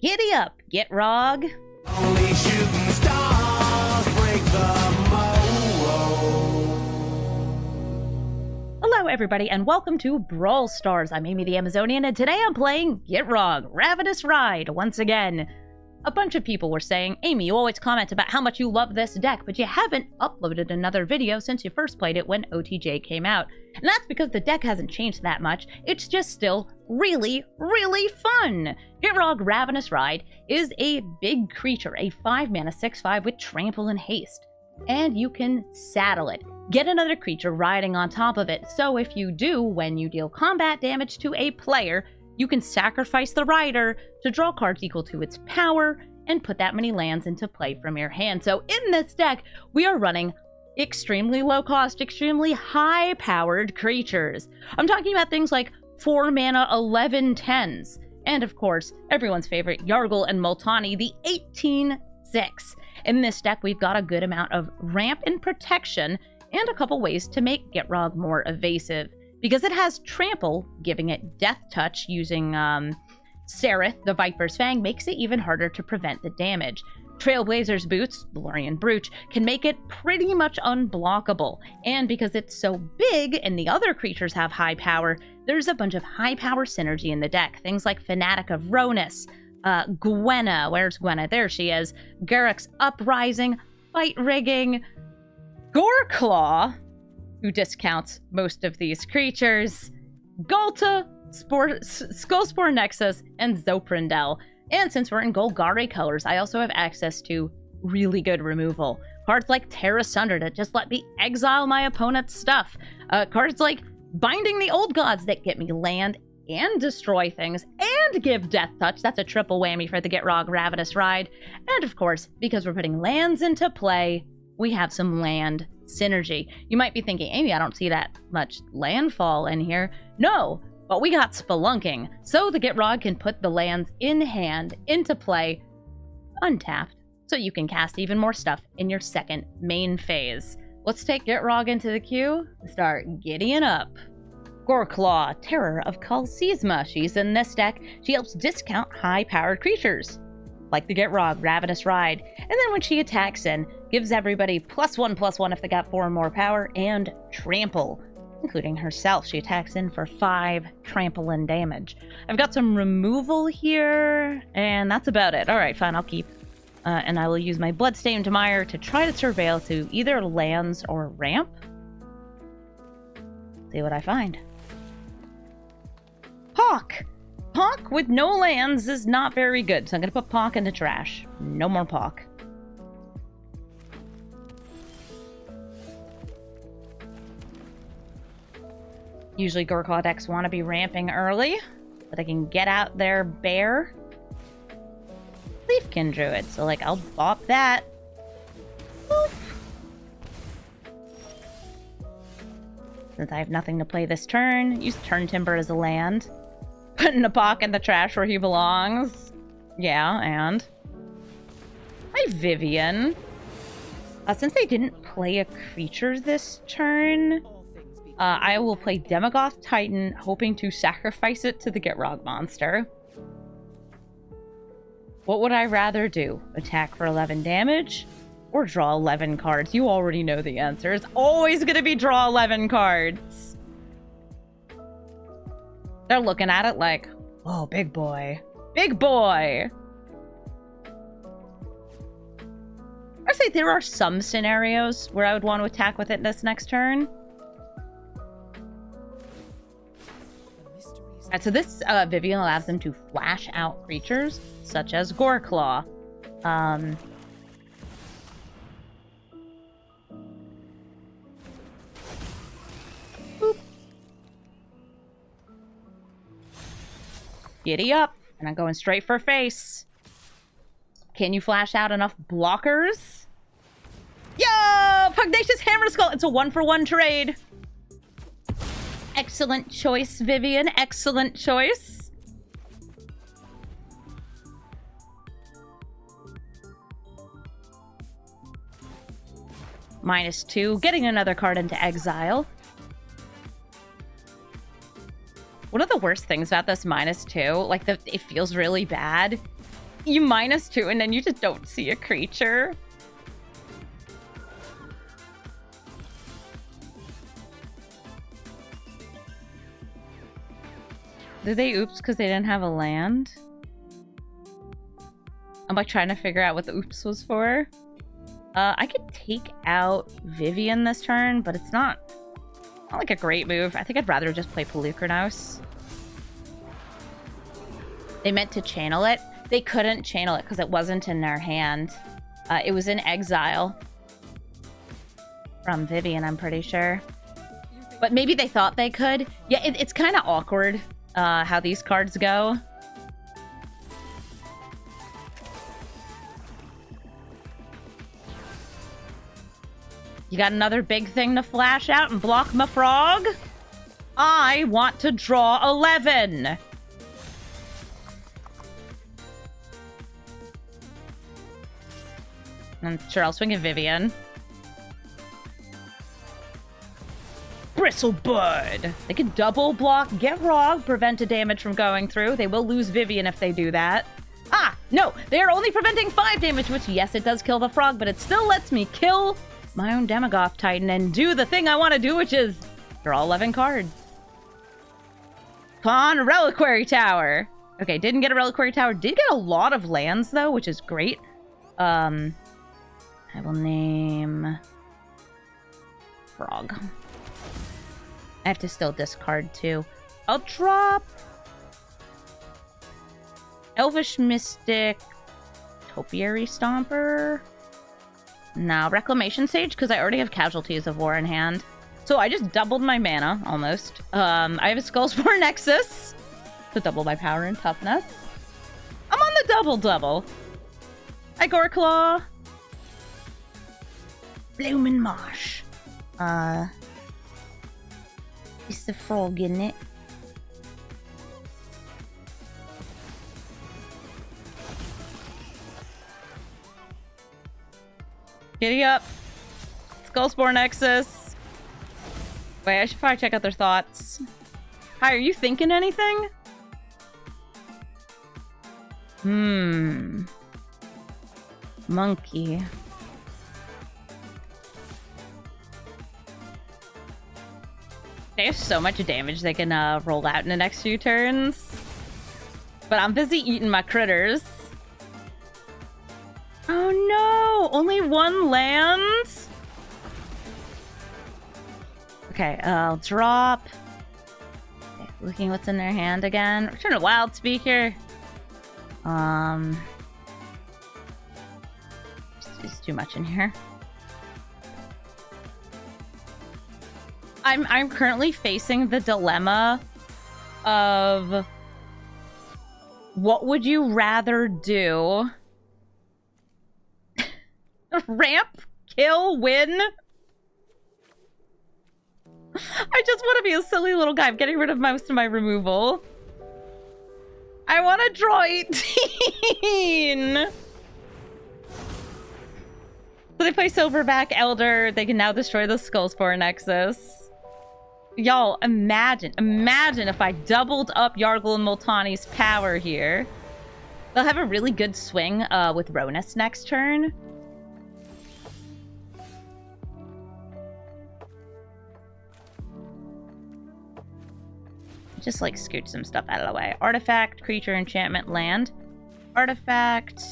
Giddy up, Gitrog! Only shooting stars break the mold. Hello everybody and welcome to Brawl Stars. I'm Amy the Amazonian and today I'm playing Gitrog, Ravenous Ride, once again. A bunch of people were saying, Amy, you always comment about how much you love this deck, but you haven't uploaded another video since you first played it when OTJ came out. And that's because the deck hasn't changed that much, it's just still really, really fun! Gitrog Ravenous Ride is a big creature, a 5-mana 6/5 with Trample and Haste. And you can saddle it. Get another creature riding on top of it, so if you do, when you deal combat damage to a player, you can sacrifice the rider to draw cards equal to its power and put that many lands into play from your hand. So in this deck, we are running extremely low-cost, extremely high-powered creatures. I'm talking about things like 4-mana 11/10s, and of course, everyone's favorite Yarok and Multani, the 18/6. In this deck, we've got a good amount of ramp and protection, and a couple ways to make Gitrog more evasive. Because it has Trample, giving it Death Touch using Sereth, the Viper's Fang, makes it even harder to prevent the damage. Trailblazer's Boots, Valorian Brooch, can make it pretty much unblockable. And because it's so big and the other creatures have high power, there's a bunch of high power synergy in the deck. Things like Fanatic of Ravenous, Gwenna, where's Gwenna? There she is. Garruk's Uprising, Fight Rigging, Goreclaw, who discounts most of these creatures, Ghalta, Skullspore Nexus, and Zoprindel. And since we're in Golgari colors, I also have access to really good removal. Cards like Terra Sunder that just let me exile my opponent's stuff. Cards like Binding the Old Gods that get me land and destroy things and give Death Touch. That's a triple whammy for the Gitrog Ravenous Ride. And of course, because we're putting lands into play, we have some land synergy. You might be thinking, Amy, I don't see that much landfall in here. No, but we got Spelunking, so the Gitrog can put the lands in hand into play untapped, so you can cast even more stuff in your second main phase. Let's take Gitrog into the queue and start giddying up. Goreclaw, Terror of Kalsizma. She's in this deck. She helps discount high-powered creatures, like the Gitrog Ravenous Ride. And then when she attacks in, gives everybody +1/+1 if they got 4 or more power, and Trample, including herself. She attacks in for 5 trample and damage. I've got some removal here, and that's about it. Alright, fine, I'll keep. And I will use my Bloodstained Mire to try to surveil to either lands or ramp. See what I find. Hawk! Hawk with no lands is not very good, so I'm going to put Hawk in the trash. No more Hawk. Usually Goreclaw decks want to be ramping early, but I can get out their bear. Leafkin Druid, so like I'll bop that. Boop. Since I have nothing to play this turn, use Turn Timber as a land. Putting Napok in the trash where he belongs. Yeah, and hi Vivian. Since they didn't play a creature this turn, I will play Demogoth Titan, hoping to sacrifice it to the Gitrog monster. What would I rather do? Attack for 11 damage? Or draw 11 cards? You already know the answer. It's always going to be draw 11 cards. They're looking at it like, oh, big boy. Big boy! I'd say there are some scenarios where I would want to attack with it this next turn. Alright, so this Vivian allows them to flash out creatures, such as Goreclaw. Boop. Giddy up, and I'm going straight for face. Can you flash out enough blockers? Yo! Pugnacious Hammer Skull! It's a 1-for-1 trade! Excellent choice, Vivian. Excellent choice. -2. Getting another card into exile. One of the worst things about this -2, like, it feels really bad, You -2 and then you just don't see a creature. Did they oops because they didn't have a land? I'm like trying to figure out what the oops was for. I could take out Vivian this turn, but it's not like a great move. I think I'd rather just play Polukranos. They meant to channel it. They couldn't channel it because it wasn't in their hand. It was in exile. From Vivian, I'm pretty sure. But maybe they thought they could. Yeah, it's kind of awkward how these cards go. You got another big thing to flash out and block my frog? I want to draw 11. And sure, I'll swing at Vivian. Bristlebud! They can double block Gitrog, prevent a damage from going through. They will lose Vivian if they do that. Ah, no! They are only preventing 5 damage, which, yes, it does kill the frog, but it still lets me kill my own Demogoth Titan and do the thing I want to do, which is draw 11 cards. Pawn Reliquary Tower. Okay, didn't get a Reliquary Tower. Did get a lot of lands, though, which is great. I will name Frog. I have to still discard, too. I'll drop Elvish Mystic Topiary Stomper. No, Reclamation Sage, because I already have Casualties of War in hand. So I just doubled my mana, almost. I have a Skullspore Nexus to double my power and toughness. I'm on the double-double. Hi, Goreclaw. Bloomin' Marsh. It's the frog, isn't it? Giddy up. Skullspore Nexus. Wait, I should probably check out their thoughts. Hi, are you thinking anything? Monkey. They have so much damage they can roll out in the next few turns. But I'm busy eating my critters. Oh no! Only 1 land? Okay, I'll drop. Okay, looking what's in their hand again. Return to Wild Speaker. It's too much in here. I'm currently facing the dilemma of what would you rather do? Ramp, kill, win? I just want to be a silly little guy. I'm getting rid of most of my removal. I want to draw 18! So they play Silverback Elder. They can now destroy the Skullspore Nexus. Y'all, imagine if I doubled up Yargle and Multani's power here. They'll have a really good swing with Ravenous next turn. Just like scoot some stuff out of the way. Artifact, creature, enchantment, land. Artifact,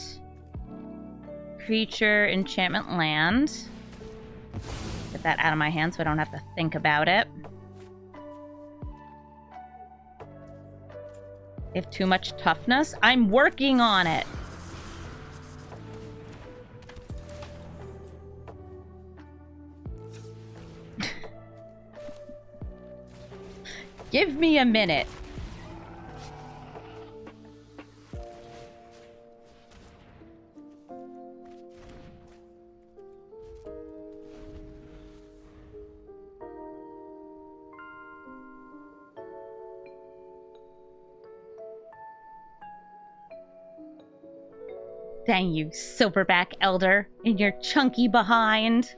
creature, enchantment, land. Get that out of my hand so I don't have to think about it. They have too much toughness. I'm working on it. Give me a minute. Dang you, Silverback Elder, in your chunky behind.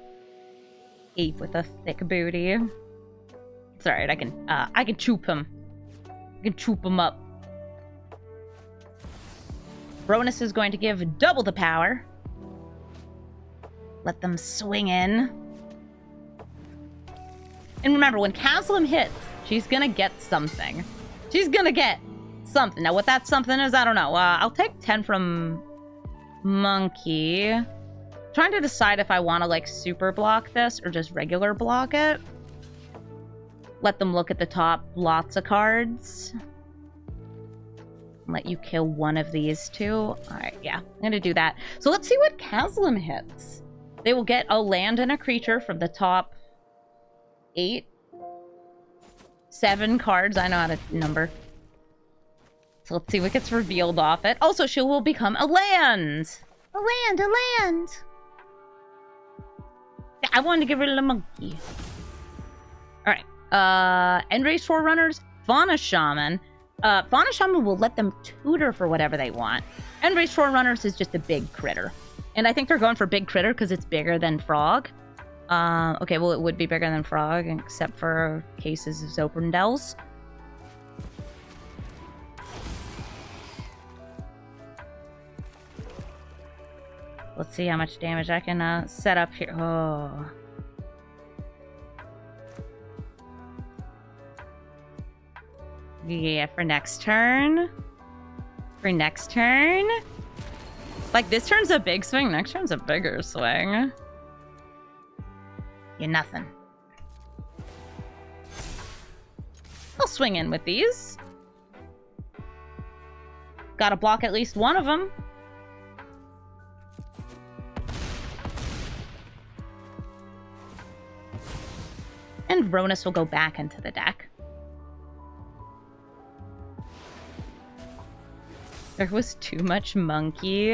Ape with a thick booty. It's alright, I can choop him. I can choop him up. Ravenous is going to give double the power. Let them swing in. And remember, when Castel hits, she's gonna get something. She's gonna get something. Now, what that something is, I don't know. I'll take 10 from Monkey. Trying to decide if I want to, like, super block this or just regular block it. Let them look at the top. Lots of cards. Let you kill one of these two. Alright, yeah. I'm gonna do that. So let's see what Castel hits. They will get a land and a creature from the top 7 cards. I know how to number. So let's see what gets revealed off it. Also, she will become a land. A land. Yeah, I wanted to get rid of the monkey. Alright. Endrace Forerunners, Fauna Shaman. Fauna Shaman will let them tutor for whatever they want. Endrace Forerunners is just a big critter. And I think they're going for big critter because it's bigger than frog. Okay, well, it would be bigger than frog, except for cases of Zoprindels. Let's see how much damage I can set up here. Oh. Yeah, for next turn. Like, this turn's a big swing, next turn's a bigger swing. You're nothing. I'll swing in with these. Gotta block at least one of them. And Ravenous will go back into the deck. There was too much monkey.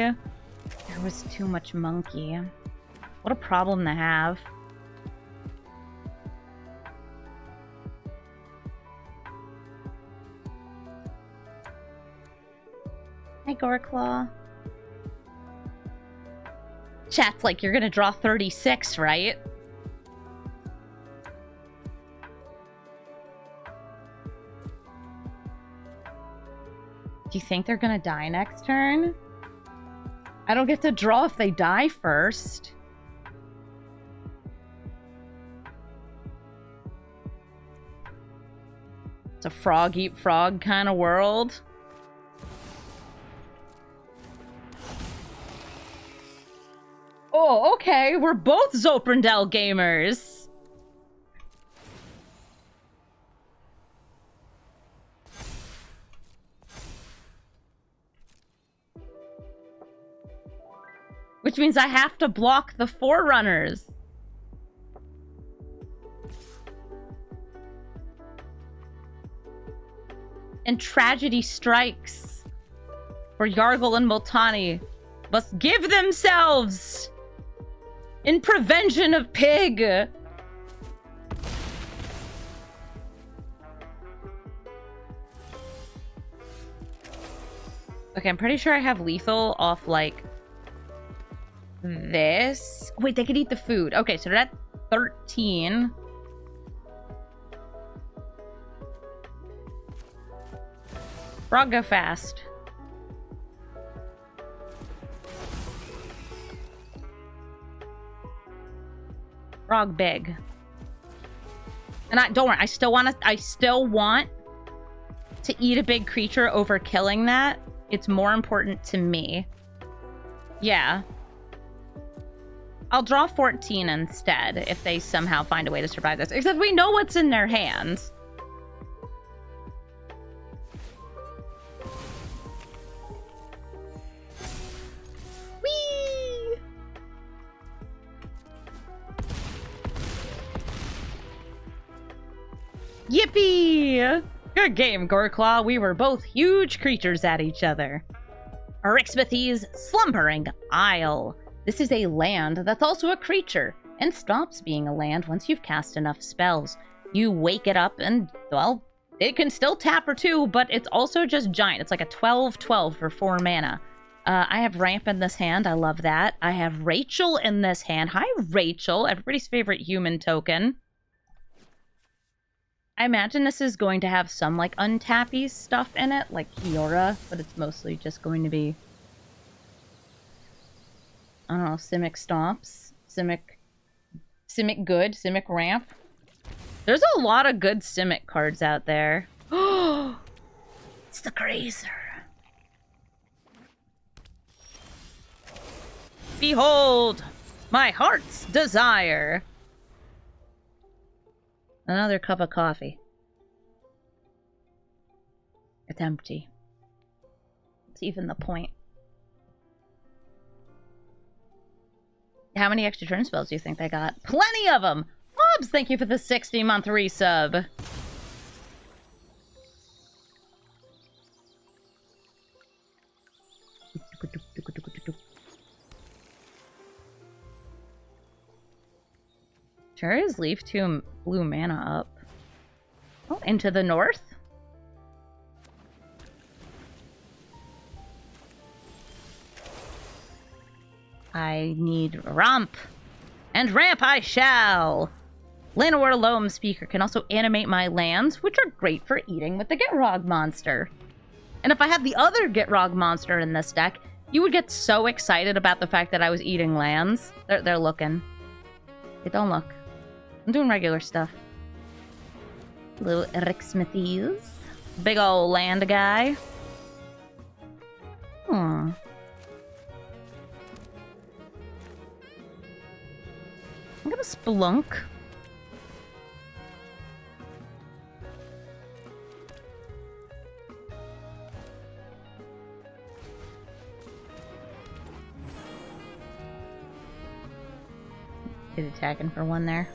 What a problem to have. Hi, Goreclaw. Chat's like, you're gonna draw 36, right? Do you think they're gonna die next turn? I don't get to draw if they die first. It's a frog eat frog kind of world. Oh, okay. We're both Zoprindel gamers. Which means I have to block the Forerunners. And tragedy strikes. For Yargle and Multani must give themselves in prevention of pig. Okay, I'm pretty sure I have lethal off, like, this. Wait, they could eat the food. Okay, so they're at 13. Frog, go fast. Frog big. And don't worry, I still want to eat a big creature over killing that. It's more important to me. Yeah. I'll draw 14 instead if they somehow find a way to survive this. Except we know what's in their hands. Whee! Yippee! Good game, Goreclaw. We were both huge creatures at each other. Arixbathy's Slumbering Isle. This is a land that's also a creature, and stops being a land once you've cast enough spells. You wake it up and, well, it can still tap for 2, but it's also just giant. It's like a 12/12 for 4 mana. I have Ramp in this hand. I love that. I have Rachel in this hand. Hi, Rachel. Everybody's favorite human token. I imagine this is going to have some, like, untappy stuff in it, like Kiora, but it's mostly just going to be I don't know, Simic Stomps, Simic Good, Simic Ramp. There's a lot of good Simic cards out there. Oh, it's the Grazer. Behold, my heart's desire. Another cup of coffee. It's empty. It's even the point. How many extra turn spells do you think they got? Plenty of them! Mobs, thank you for the 60-month resub. Sure is leaf 2 blue mana up. Oh, into the north? I need ramp. And ramp I shall! Llanowar Loam Speaker can also animate my lands, which are great for eating with the Gitrog monster. And if I had the other Gitrog monster in this deck, you would get so excited about the fact that I was eating lands. They're looking. They don't look. I'm doing regular stuff. Little Eric Smithies. Big ol' land guy. I'm gonna Splunk. He's attacking for one there.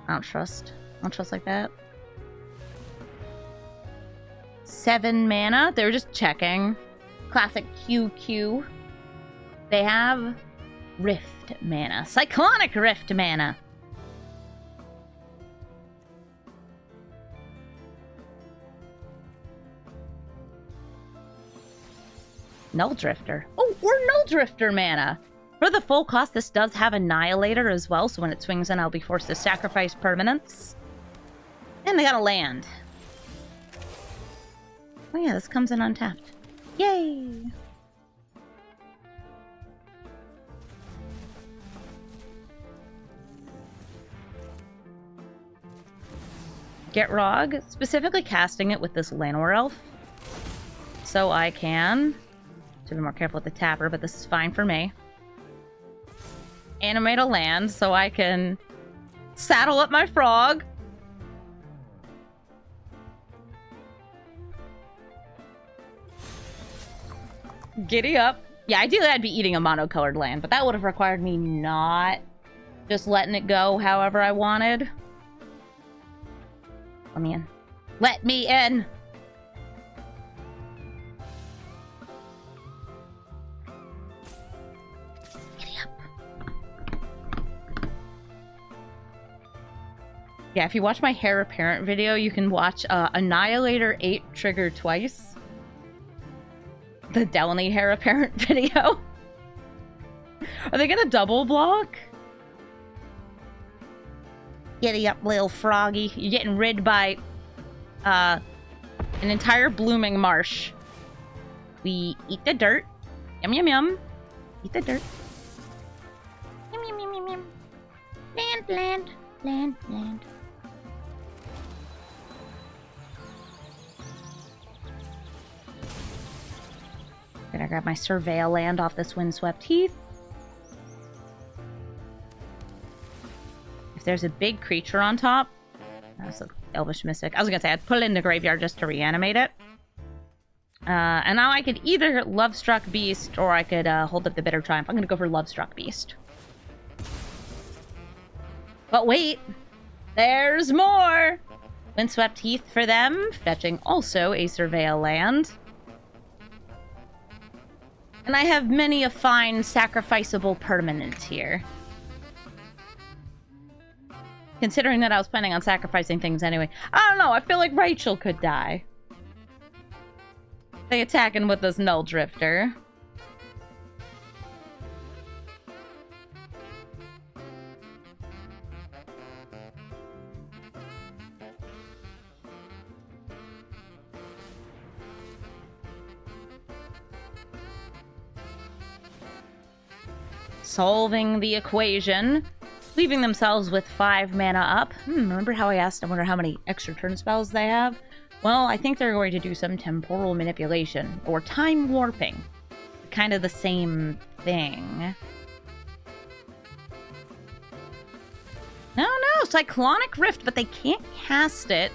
I don't trust. I don't trust like that. 7 mana. They were just checking. Classic QQ. They have Rift mana. Cyclonic Rift mana. Null Drifter. Oh, or Null Drifter mana. For the full cost, this does have Annihilator as well, so when it swings in, I'll be forced to sacrifice permanents. And they got a land. Oh yeah, this comes in untapped. Yay! Gitrog, specifically casting it with this Llanowar Elf. So I can... to be more careful with the tapper, but this is fine for me. Animate a land so I can saddle up my frog. Giddy up. Yeah, ideally I'd be eating a monocolored land, but that would have required me not just letting it go however I wanted. Let me in. Let me in! Yeah, if you watch my Heir Apparent video, you can watch Annihilator 8 trigger twice. The Delany Heir Apparent video. Are they gonna double block? Giddy up, little froggy. You're getting rid by an entire blooming marsh. We eat the dirt. Yum, yum, yum. Eat the dirt. Yum, yum, yum, yum, yum. Land, land, land, land. Gonna grab my Surveil land off this Windswept Heath. If there's a big creature on top... That's an Elvish Mystic. I was gonna say, I'd put it in the graveyard just to reanimate it. And now I could either Lovestruck Beast, or I could hold up the Bitter Triumph. I'm gonna go for Lovestruck Beast. But wait! There's more! Windswept Heath for them, fetching also a Surveil land. And I have many a fine sacrificable permanent here. Considering that I was planning on sacrificing things anyway. I don't know, I feel like Rachel could die. They attacking with this Null Drifter. solving the equation, leaving themselves with 5 mana up. Remember how I asked, I wonder how many extra turn spells they have? Well, I think they're going to do some temporal manipulation, or time warping. Kind of the same thing. No, Cyclonic Rift, but they can't cast it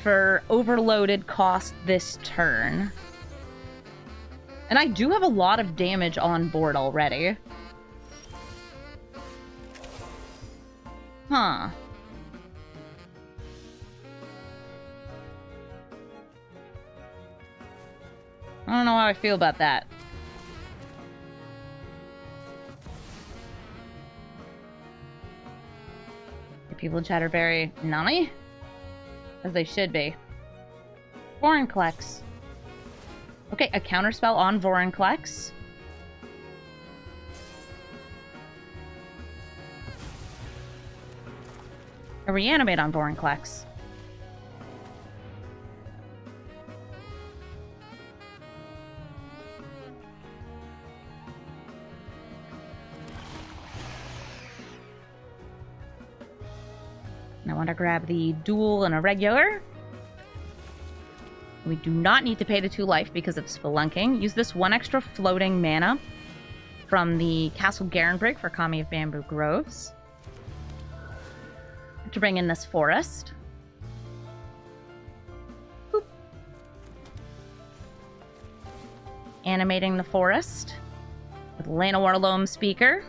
for overloaded cost this turn. And I do have a lot of damage on board already. Huh. I don't know how I feel about that. The people in chat are very nunny, as they should be. Vorinclex. Okay, a counterspell on Vorinclex. A reanimate on Vorinclex. And I want to grab the dual and a regular. We do not need to pay the 2 life because of Spelunking. Use this 1 extra floating mana from the Castle Garenbrig for Kami of Bamboo Groves to bring in this forest. Boop. Animating the forest with Llanowar Loam Speaker.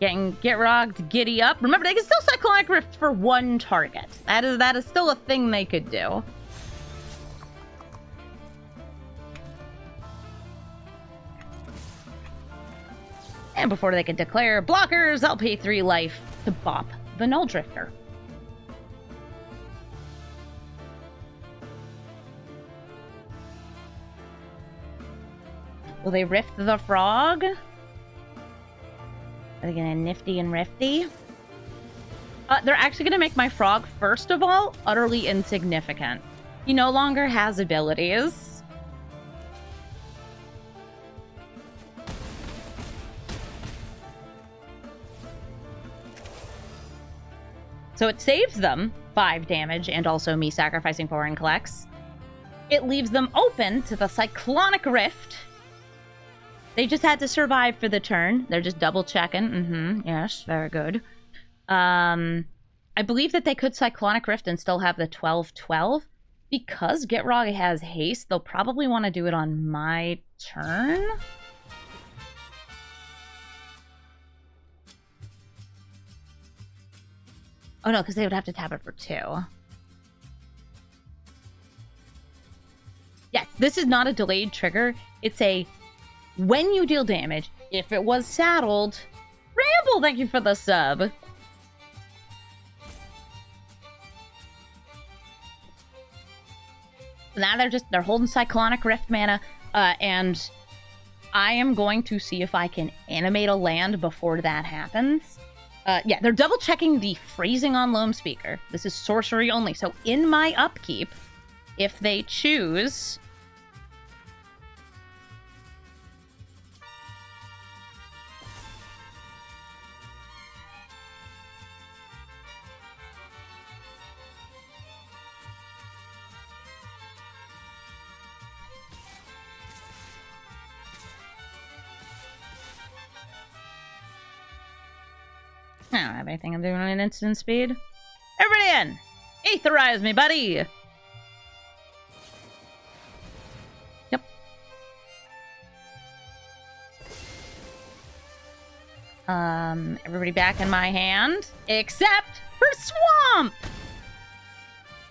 Getting Gitrog to giddy up. Remember, they can still Cyclonic Rift for 1 target. That is still a thing they could do. And before they can declare blockers, I'll pay 3 life to bop the Null Drifter. Will they Rift the Frog? Are they gonna nifty and rifty? They're actually gonna make my frog, first of all, utterly insignificant. He no longer has abilities. So it saves them 5 damage and also me sacrificing Vorinclex. It leaves them open to the Cyclonic Rift. They just had to survive for the turn. They're just double checking. Yes, very good. I believe that they could Cyclonic Rift and still have the 12/12. Because Gitrog has haste, they'll probably want to do it on my turn. Oh no, because they would have to tap it for 2. Yes, this is not a delayed trigger. It's a when you deal damage, if it was saddled. Ramble, thank you for the sub. Now they're holding Cyclonic Rift mana, and I am going to see if I can animate a land before that happens. Yeah, they're double checking the phrasing on Loam Speaker. This is sorcery only, so in my upkeep, if they choose... I don't have anything I'm doing on instant speed. Everybody in! Aetherize me, buddy! Yep. Everybody back in my hand. Except for Swamp!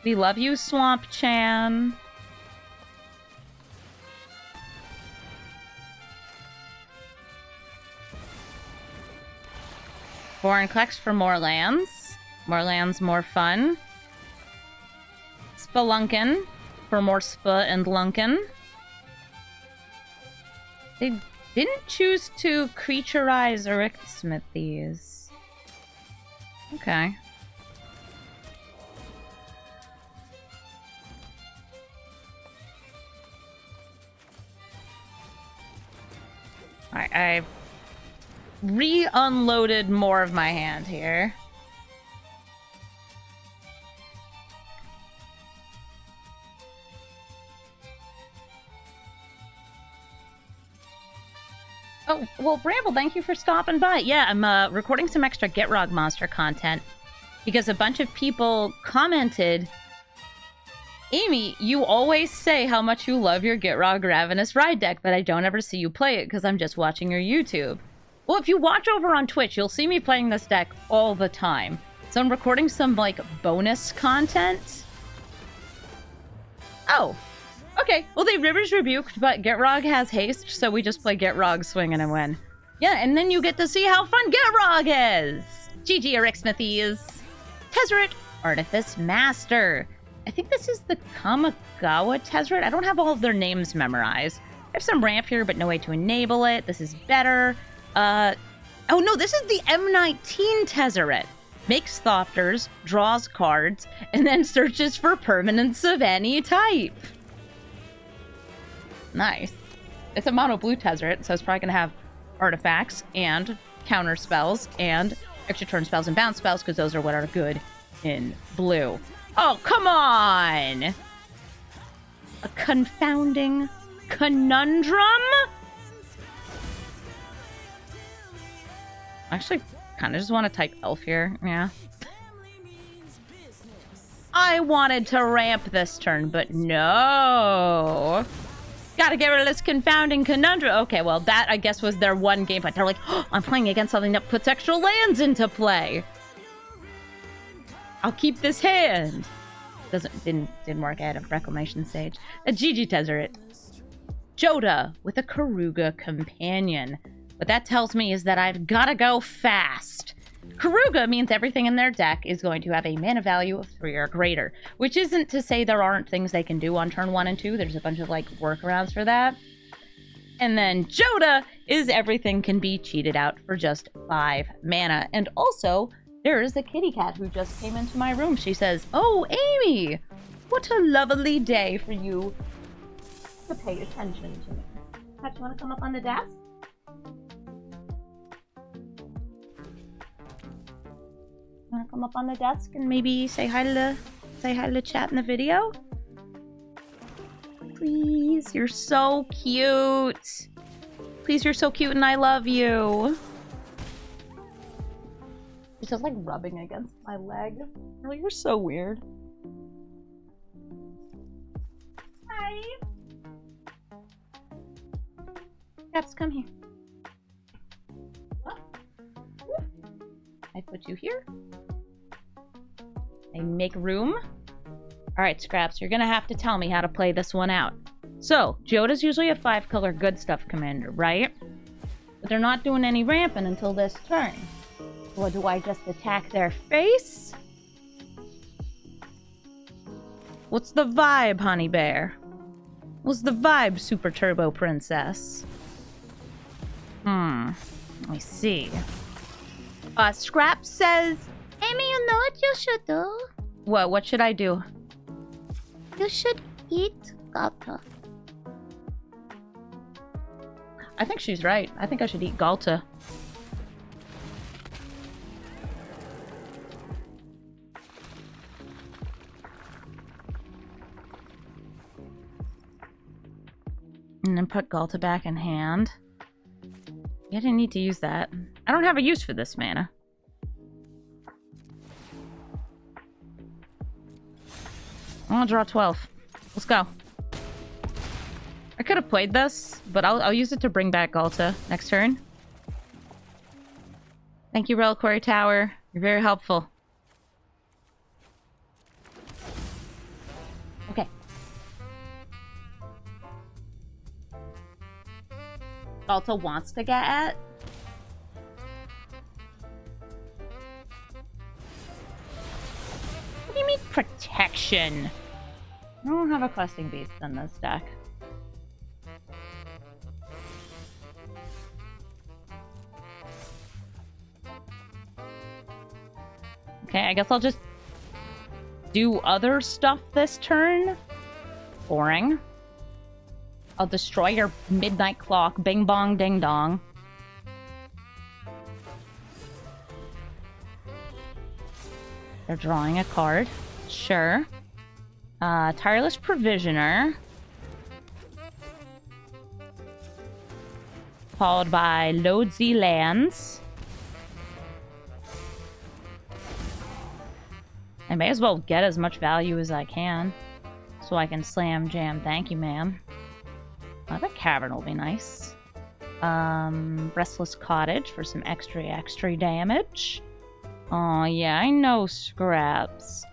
We love you, Swamp Chan. Vorinclex for more lands. More lands, more fun. Spelunkin for more spa and lunkin. They didn't choose to creaturize or Smith these. Okay. Alright, I've re-unloaded more of my hand here. Oh, well, Bramble, thank you for stopping by. Yeah, I'm recording some extra Gitrog monster content because a bunch of people commented, Amy, you always say how much you love your Gitrog Ravenous Ride deck, but I don't ever see you play it because I'm just watching your YouTube. Well, if you watch over on Twitch, you'll see me playing this deck all the time. So I'm recording some, like, bonus content. Oh. Okay, well, they Rivers rebuked, but Gitrog has haste, so we just play Gitrog, swing, and a win. Yeah, and then you get to see how fun Gitrog is! GG Arixmathes. Tezzeret, Artifice Master. I think this is the Kamigawa Tezzeret. I don't have all of their names memorized. I have some ramp here, but no way to enable it. This is better. Oh no, this is the M19 Tezzeret. Makes Thoughters, draws cards, and then searches for permanents of any type. Nice. It's a mono blue Tezzeret, so it's probably going to have artifacts and counter spells and extra turn spells and bounce spells, because those are what are good in blue. Oh, come on! A confounding conundrum? I actually kind of just want to type elf here, yeah. I wanted to ramp this turn, but no. Gotta get rid of this confounding conundrum. Okay, well, that, I guess, was their one game plan. They're like, oh, I'm playing against something that puts extra lands into play. I'll keep this hand. Didn't work. I had a Reclamation Sage. A GG Tezzeret. Jodah with a Karuga companion. What that tells me is that I've gotta go fast. Karuga means everything in their deck is going to have a mana value of 3 or greater, which isn't to say there aren't things they can do on turn 1 and 2. There's a bunch of, like, workarounds for that. And then Jodah is everything can be cheated out for just 5 mana. And also, there is a kitty cat who just came into my room. She says, oh, Amy, what a lovely day for you to pay attention to me. Cat, you want to come up on the desk? Want to come up on the desk and maybe say hi to the chat in the video? Please, you're so cute. Please, you're so cute and I love you. It's just like rubbing against my leg. Oh, you're so weird. Hi. Caps, come here. I put you here. I make room. Alright, Scraps, you're gonna have to tell me how to play this one out. So, Jodah's usually a 5-color good stuff commander, right? But they're not doing any ramping until this turn. Or do I just attack their face? What's the vibe, honey bear? What's the vibe, Super Turbo Princess? Let me see. Scrap says, Amy, you know what you should do? What should I do? You should eat Galta. I think she's right. I think I should eat Galta. And then put Galta back in hand. Yeah, I didn't need to use that. I don't have a use for this mana. I want to draw 12. Let's go. I could have played this, but I'll use it to bring back Galta next turn. Thank you, Reliquary Tower. You're very helpful. Okay. Galta wants to get at. What do you mean protection? I don't have a questing beast in this deck. Okay, I guess I'll just do other stuff this turn. Boring. I'll destroy your midnight clock. Bing bong ding dong. They're drawing a card. Sure. Tireless Provisioner. Followed by Loadsy Lands. I may as well get as much value as I can. So I can slam jam. Thank you, ma'am. I bet Cavern will be nice. Restless Cottage for some extra damage. Oh yeah, I know Scraps.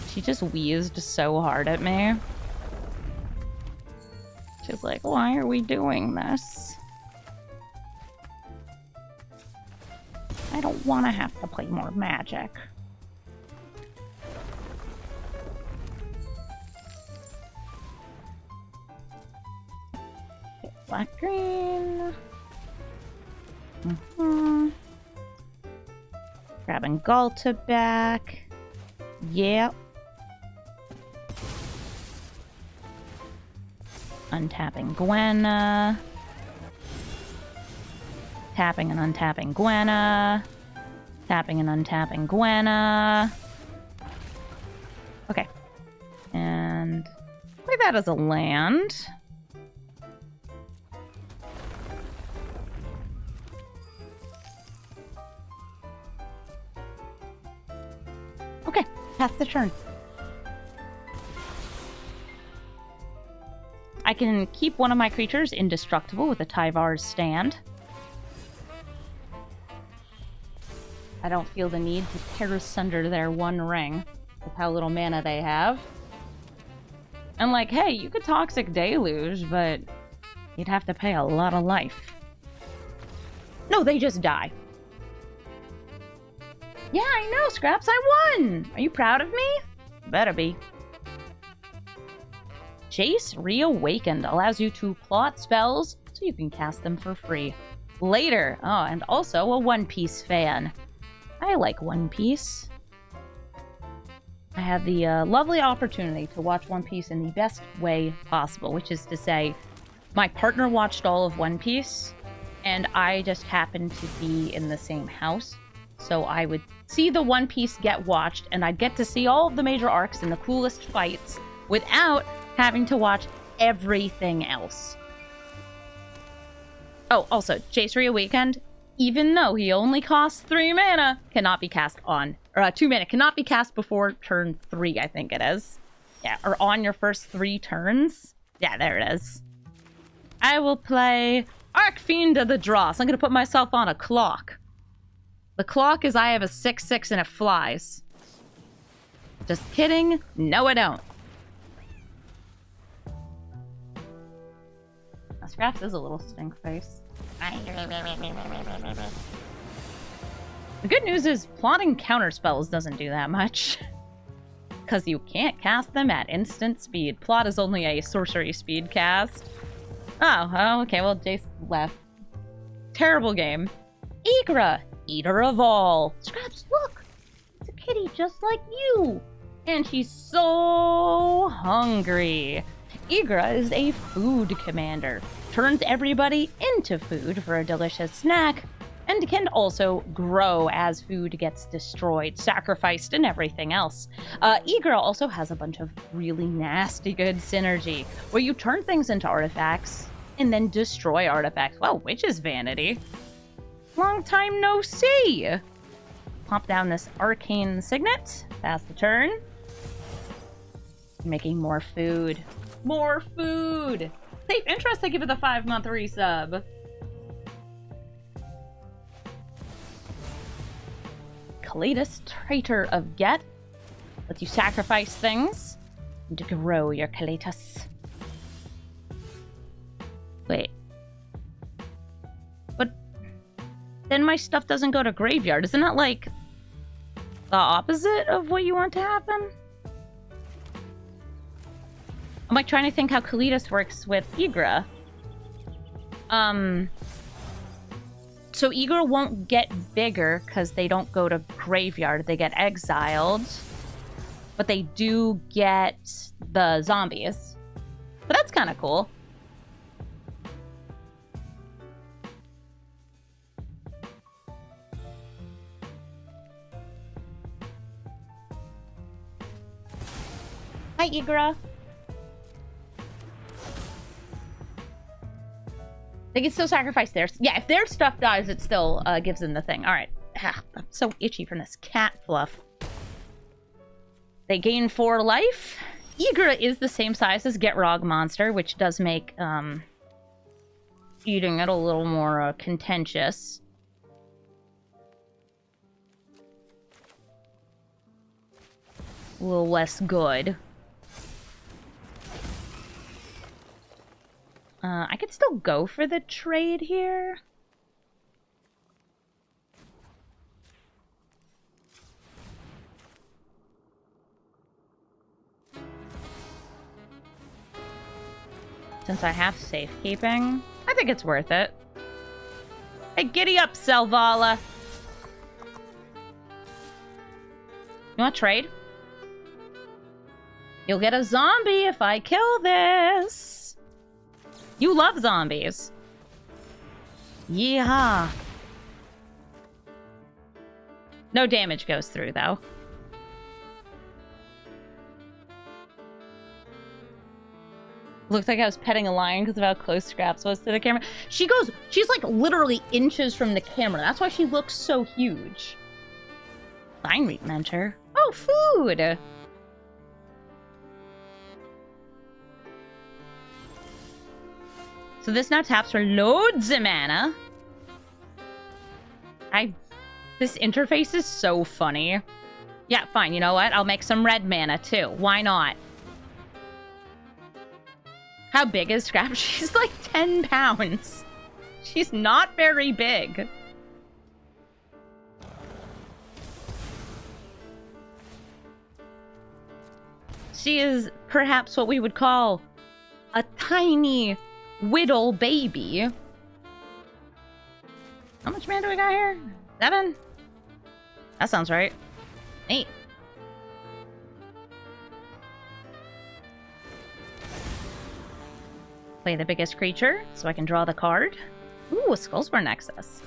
She just wheezed so hard at me. She's like, why are we doing this? I don't want to have to play more Magic. Okay, black green. Grabbing Galta back. Yep. Untapping Gwenna. Tapping and untapping Gwenna. Tapping and untapping Gwenna. Okay. And play that as a land. Okay, pass the turn. I can keep one of my creatures indestructible with a Tyvar's Stand. I don't feel the need to tear asunder their one ring with how little mana they have. And like, hey, you could Toxic Deluge, but you'd have to pay a lot of life. No, they just die. Yeah, I know, Scraps, I won! Are you proud of me? Better be. Jace Reawakened allows you to plot spells so you can cast them for free. Later. Oh, and also a One Piece fan. I like One Piece. I had the lovely opportunity to watch One Piece in the best way possible, which is to say, my partner watched all of One Piece, and I just happened to be in the same house. So I would see the One Piece get watched, and I'd get to see all of the major arcs and the coolest fights without having to watch everything else. Oh, also, Jace Reawakened, even though he only costs 3 mana, cannot be cast on... Or 2 mana, cannot be cast before turn 3, I think it is. Yeah, or on your first 3 turns. Yeah, there it is. I will play Arcfiend of the Dross. I'm going to put myself on a clock. The clock is I have a 6/6 and it flies. Just kidding. No, I don't. Scraps is a little stink face. The good news is plotting counterspells doesn't do that much. Because you can't cast them at instant speed. Plot is only a sorcery speed cast. Oh, okay, well, Jace left. Terrible game. Igra, Eater of All. Scraps, look! It's a kitty just like you! And she's so hungry. Igra is a food commander. Turns everybody into food for a delicious snack, and can also grow as food gets destroyed, sacrificed, and everything else. Igra also has a bunch of really nasty good synergy, where you turn things into artifacts, and then destroy artifacts. Well, Witch's Vanity. Long time no see! Pop down this Arcane Signet, pass the turn. Making more food. More food! Safe interest, I give it the 5-month resub. Kalitas, Traitor of Get. Lets you sacrifice things and grow your Kalitas. Wait. But then my stuff doesn't go to graveyard. Isn't that like the opposite of what you want to happen? I'm like trying to think how Kalitas works with Igra. So Igra won't get bigger because they don't go to graveyard. They get exiled. But they do get the zombies. But that's kind of cool. Hi, Igra. They can still sacrifice theirs. Yeah, if their stuff dies, it still gives them the thing. All right. Ah, I'm so itchy from this cat fluff. They gain 4 life. Igra is the same size as Gitrog monster, which does make eating it a little more contentious. A little less good. I could still go for the trade here. Since I have safekeeping, I think it's worth it. Hey, giddy up, Selvala. You want to trade? You'll get a zombie if I kill this. You love zombies. Yeehaw. No damage goes through, though. Looks like I was petting a lion because of how close Scraps was to the camera. She's like literally inches from the camera. That's why she looks so huge. Vine Reap Mentor. Oh, food! So this now taps for loads of mana. This interface is so funny. Yeah, fine. You know what? I'll make some red mana too. Why not? How big is Scrap? She's like 10 pounds. She's not very big. She is perhaps what we would call a tiny whittle baby. How much mana do we got here? 7? That sounds right. 8. Play the biggest creature so I can draw the card. Ooh, a Skullspur Nexus.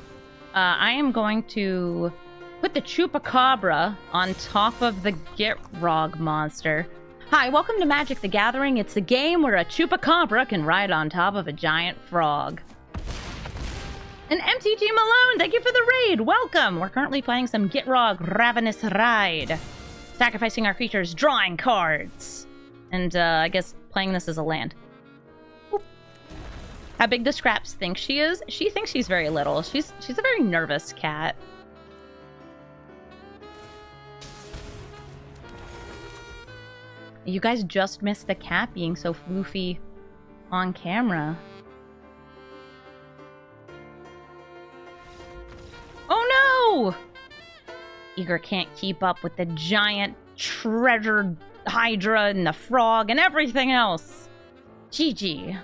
I am going to put the Chupacabra on top of the Gitrog monster. Hi, welcome to Magic the Gathering. It's the game where a Chupacabra can ride on top of a giant frog. And MTG Malone, thank you for the raid. Welcome. We're currently playing some Gitrog Ravenous Ride. Sacrificing our creatures, drawing cards. And I guess playing this as a land. Oop. How big does Scraps think she is? She thinks she's very little. She's a very nervous cat. You guys just missed the cat being so floofy on camera. Oh no! Eager can't keep up with the giant treasure hydra and the frog and everything else. GG.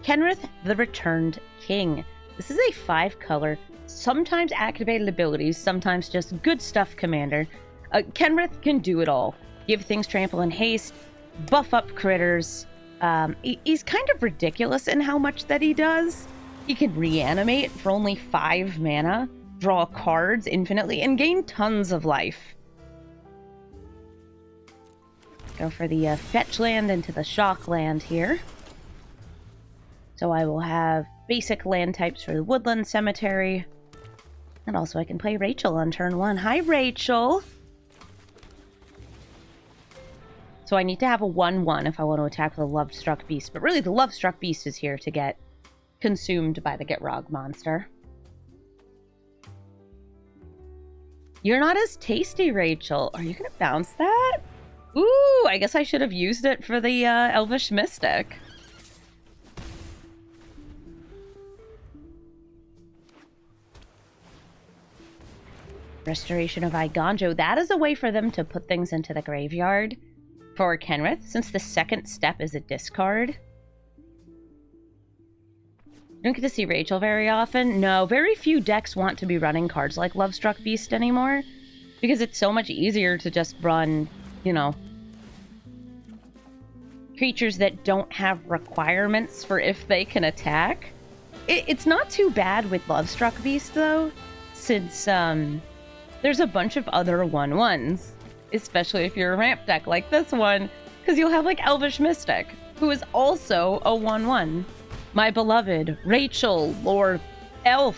Kenrith, the Returned King. This is a 5-color, sometimes activated abilities, sometimes just good stuff commander. Kenrith can do it all. Give things trample and haste, buff up critters. He's kind of ridiculous in how much that he does. He can reanimate for only 5 mana, draw cards infinitely, and gain tons of life. Go for the fetch land into the shock land here. So I will have basic land types for the Woodland Cemetery. And also I can play Rachel on turn 1. Hi, Rachel! So I need to have a 1/1 if I want to attack with a Love-Struck Beast. But really, the Love-Struck Beast is here to get consumed by the Gitrog monster. You're not as tasty, Rachel. Are you going to bounce that? Ooh, I guess I should have used it for the Elvish Mystic. Restoration of Iganjo. That is a way for them to put things into the graveyard. For Kenrith, since the second step is a discard. You don't get to see Rachel very often. No, very few decks want to be running cards like Love-Struck Beast anymore. Because it's so much easier to just run, you know, creatures that don't have requirements for if they can attack. It's not too bad with Love-Struck Beast, though, since there's a bunch of other 1/1s. Especially if you're a ramp deck like this one, Because you'll have like Elvish Mystic, who is also a 1/1. My beloved Rachel, Lord Elf.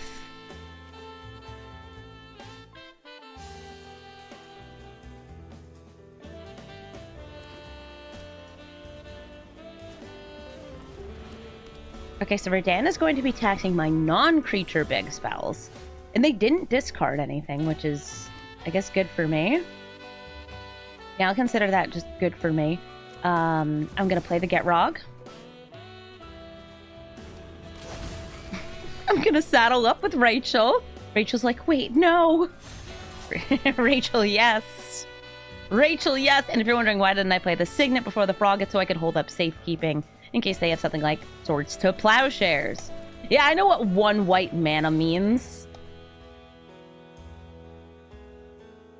Okay, so Redan is going to be taxing my non-creature big spells. And they didn't discard anything, which is, I guess, good for me. Yeah, I'll consider that just good for me. I'm going to play the Gitrog. I'm going to saddle up with Rachel. Rachel's like, wait, no. Rachel, yes. Rachel, yes. And if you're wondering why didn't I play the Signet before the Frog, it's so I could hold up safekeeping in case they have something like Swords to Plowshares. Yeah, I know what 1 white mana means.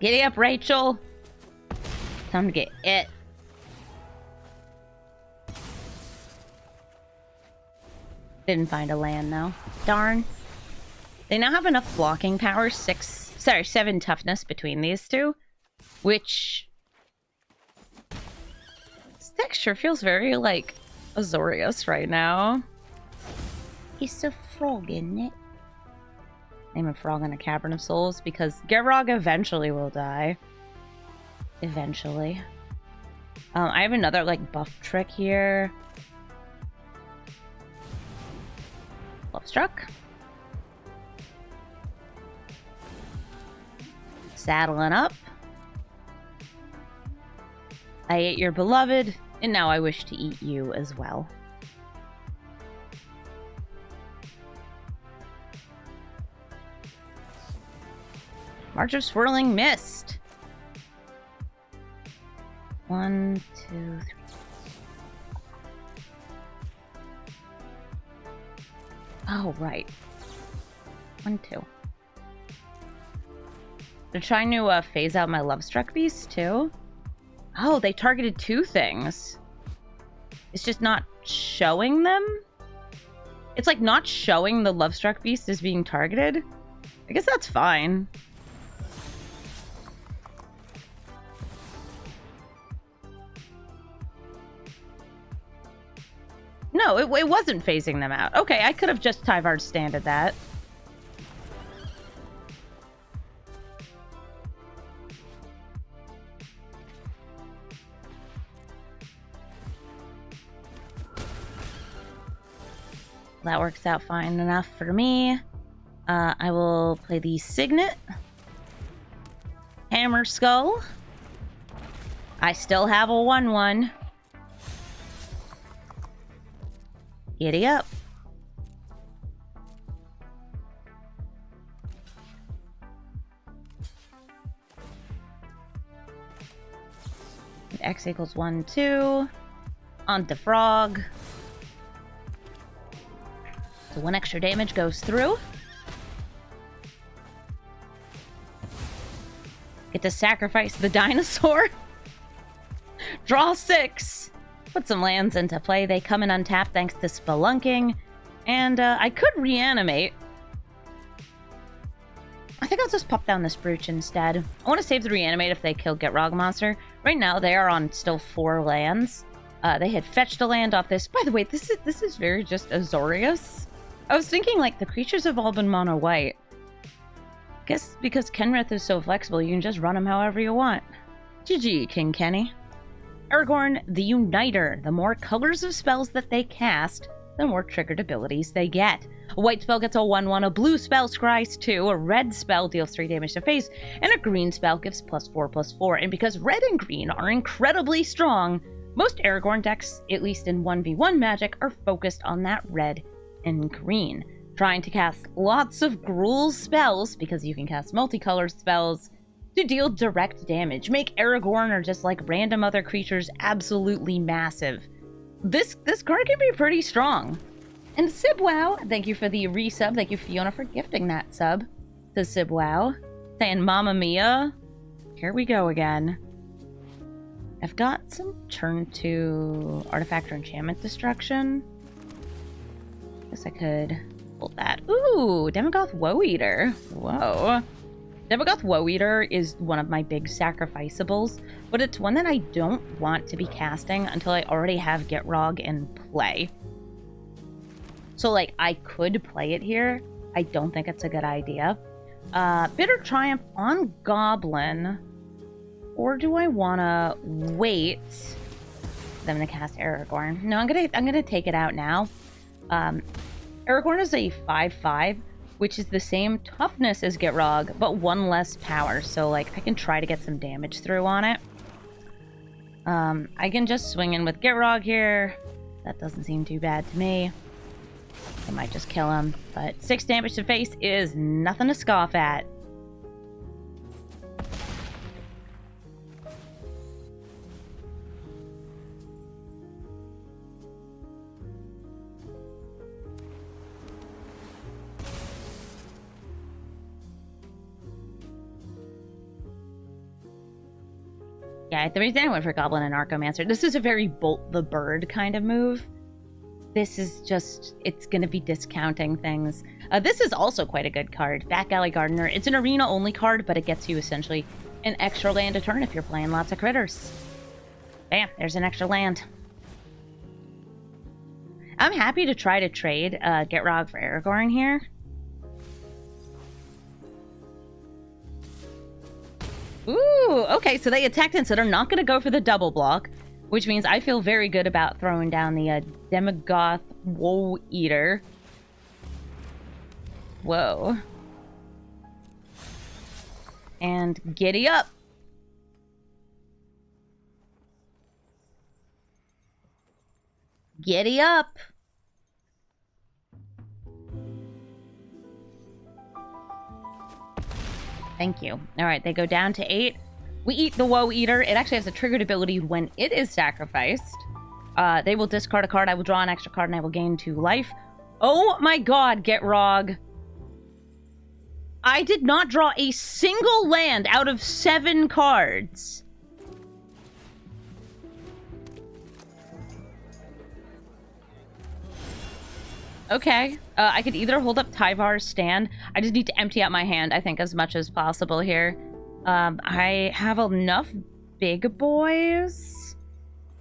Giddy up, Rachel. Time to get it. Didn't find a land, though. Darn. They now have enough blocking power, 7 toughness between these two, which... This texture feels very, like, Azorius right now. He's a frog, isn't it? Name a frog in a Cavern of Souls, because Gitrog eventually will die. Eventually. I have another, like, buff trick here. Love Struck. Saddling up. I ate your beloved, and now I wish to eat you as well. March of Swirling Mist. 1, 2, 3. Oh, right. 1, 2. They're trying to phase out my Lovestruck Beast, too? Oh, they targeted 2 things. It's just not showing them? It's like not showing the Lovestruck Beast as being targeted? I guess that's fine. No, it wasn't phasing them out. Okay, I could have just Tyvard standed that. That works out fine enough for me. I will play the Signet. Hammer Skull. I still have a 1/1. Giddy up. X equals 1, 2. On to Frog. So 1 extra damage goes through. Get to sacrifice the dinosaur. Draw 6. Put some lands into play. They come in untapped thanks to Spelunking. And I could reanimate. I think I'll just pop down this Brooch instead. I want to save the reanimate if they kill Gitrog monster. Right now they are on still 4 lands. They had fetched a land off this. By the way, this is very just Azorius. I was thinking like the creatures have all been mono white. Guess because Kenrith is so flexible, you can just run him however you want. GG, King Kenny. Aragorn, the Uniter. The more colors of spells that they cast, the more triggered abilities they get. A white spell gets a 1/1, a blue spell scries 2, a red spell deals 3 damage to face, and a green spell gives +4/+4. And because red and green are incredibly strong, most Aragorn decks, at least in 1v1 Magic, are focused on that red and green. Trying to cast lots of Gruul spells, because you can cast multicolored spells, to deal direct damage. Make Aragorn or just like random other creatures absolutely massive. This card can be pretty strong. And Sibwow, thank you for the resub. Thank you, Fiona, for gifting that sub to Sibwow. Saying Mamma Mia. Here we go again. I've got some turn 2 artifact or enchantment destruction. Guess I could hold that. Ooh, Demogoth Woe Eater. Whoa. Demogoth Woe Eater is one of my big sacrificeables, but it's one that I don't want to be casting until I already have Gitrog in play. So, like, I could play it here. I don't think it's a good idea. Bitter Triumph on Goblin. Or do I want to wait? I'm going to cast Aragorn. No, I'm gonna take it out now. Aragorn is a 5/5, which is the same toughness as Gitrog, but 1 less power. So, like, I can try to get some damage through on it. I can just swing in with Gitrog here. That doesn't seem too bad to me. I might just kill him, but 6 damage to face is nothing to scoff at. Yeah, the reason I went for Goblin and Archomancer, this is a very Bolt the Bird kind of move. This is just, it's going to be discounting things. This is also quite a good card, Back Alley Gardener. It's an arena-only card, but it gets you essentially an extra land a turn if you're playing lots of critters. Bam, there's an extra land. I'm happy to try to trade Gitrog for Aragorn here. Ooh, okay, so they attacked in, so they're not going to go for the double block, which means I feel very good about throwing down the Demogoth Woe Eater. Whoa. And giddy up. Giddy up. Thank you. All right, they go down to 8. We eat the Woe Eater. It actually has a triggered ability when it is sacrificed. They will discard a card. I will draw an extra card, and I will gain 2 life. Oh my god, Gitrog. I did not draw a single land out of 7 cards. Okay, I could either hold up Tyvar's stand. I just need to empty out my hand, I think, as much as possible here. I have enough big boys.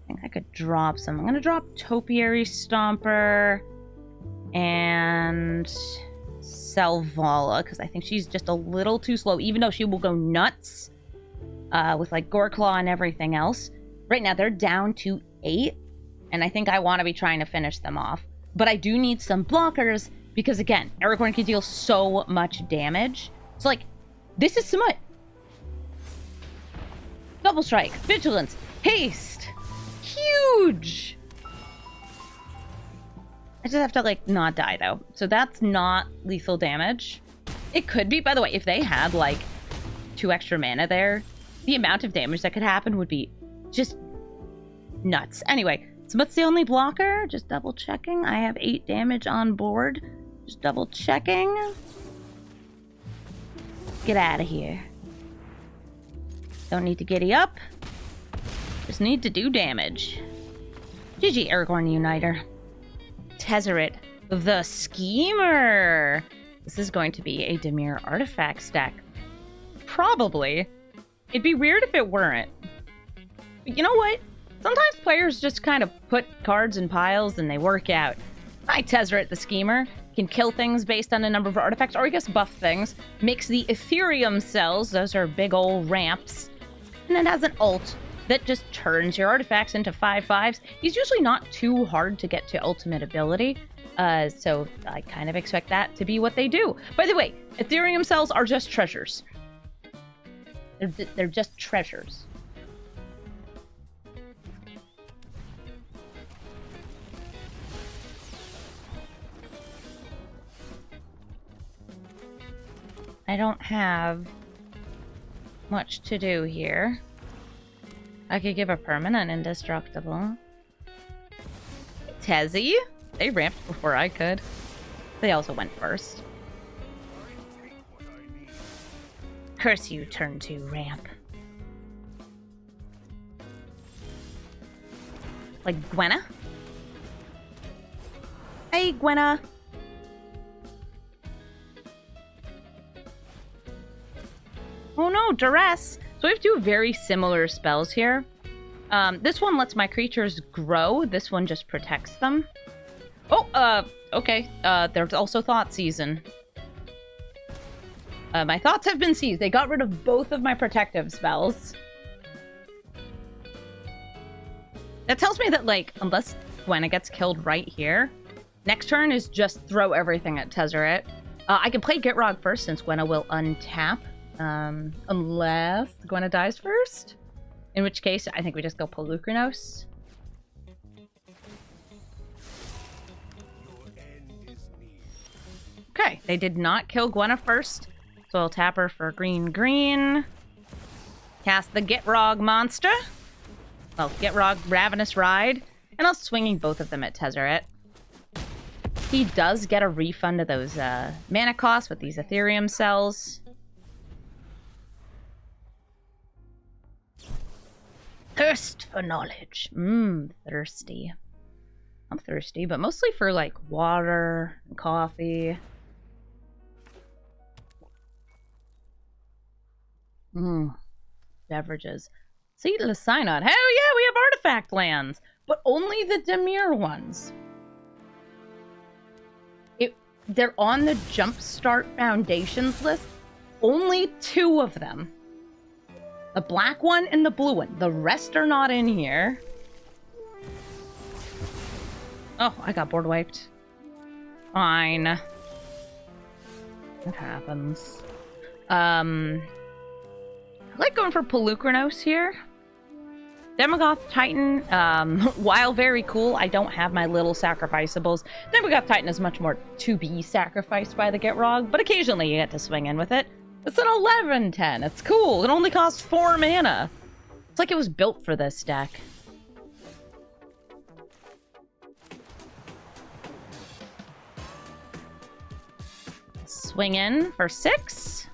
I think I could drop some. I'm going to drop Topiary Stomper and Selvala, because I think she's just a little too slow, even though she will go nuts with, like, Goreclaw and everything else. Right now, they're down to 8, and I think I want to be trying to finish them off. But I do need some blockers because, again, Aragorn can deal so much damage. So, like, this is smut. Double Strike, Vigilance, Haste. Huge! I just have to, like, not die, though. So that's not lethal damage. It could be, by the way, if they had, like, 2 extra mana there, the amount of damage that could happen would be just nuts. Anyway. So what's the only blocker? Just double checking. I have 8 damage on board. Just double checking. Get out of here. Don't need to giddy up. Just need to do damage. GG, Aragorn Uniter. Tezzeret, the Schemer. This is going to be a Dimir artifact stack. Probably. It'd be weird if it weren't. But you know what? Sometimes players just kind of put cards in piles and they work out. My Tezzeret the Schemer can kill things based on a number of artifacts, or I guess buff things. Makes the Ethereum cells, those are big old ramps. And it has an ult that just turns your artifacts into 5/5s. He's usually not too hard to get to ultimate ability, so I kind of expect that to be what they do. By the way, Ethereum cells are just treasures. They're just treasures. I don't have much to do here. I could give a permanent indestructible. Tezzy? They ramped before I could. They also went first. Curse you, turn 2 ramp. Like Gwenna? Hey, Gwenna. Oh no, Duress! So we have 2 very similar spells here. This one lets my creatures grow. This one just protects them. Oh, okay. There's also Thought Season. My thoughts have been seized. They got rid of both of my protective spells. That tells me that, like, unless Gwenna gets killed right here, next turn is just throw everything at Tezzeret. I can play Gitrog first since Gwenna will untap. Unless Gwenna dies first. In which case, I think we just go Ravenous. Okay, they did not kill Gwenna first. So I'll tap her for green. Cast the Gitrog monster. Well, Gitrog, Ravenous Ride. And I'll swinging both of them at Tezzeret. He does get a refund of those mana costs with these Ethereum cells. Thirst for knowledge. Thirsty. I'm thirsty, but mostly for, like, water and coffee. Beverages. Seedless Synod. Hell yeah, we have artifact lands! But only the Dimir ones. They're on the Jumpstart Foundations list. Only 2 of them. The black one and the blue one. The rest are not in here. Oh, I got board wiped. Fine. It happens. I like going for Ravenous here. Demogoth Titan, while very cool, I don't have my little sacrificeables. Demogoth Titan is much more to be sacrificed by the Gitrog, but occasionally you get to swing in with it. It's an 11/10. It's cool. It only costs 4 mana. It's like it was built for this deck. Swing in for 6.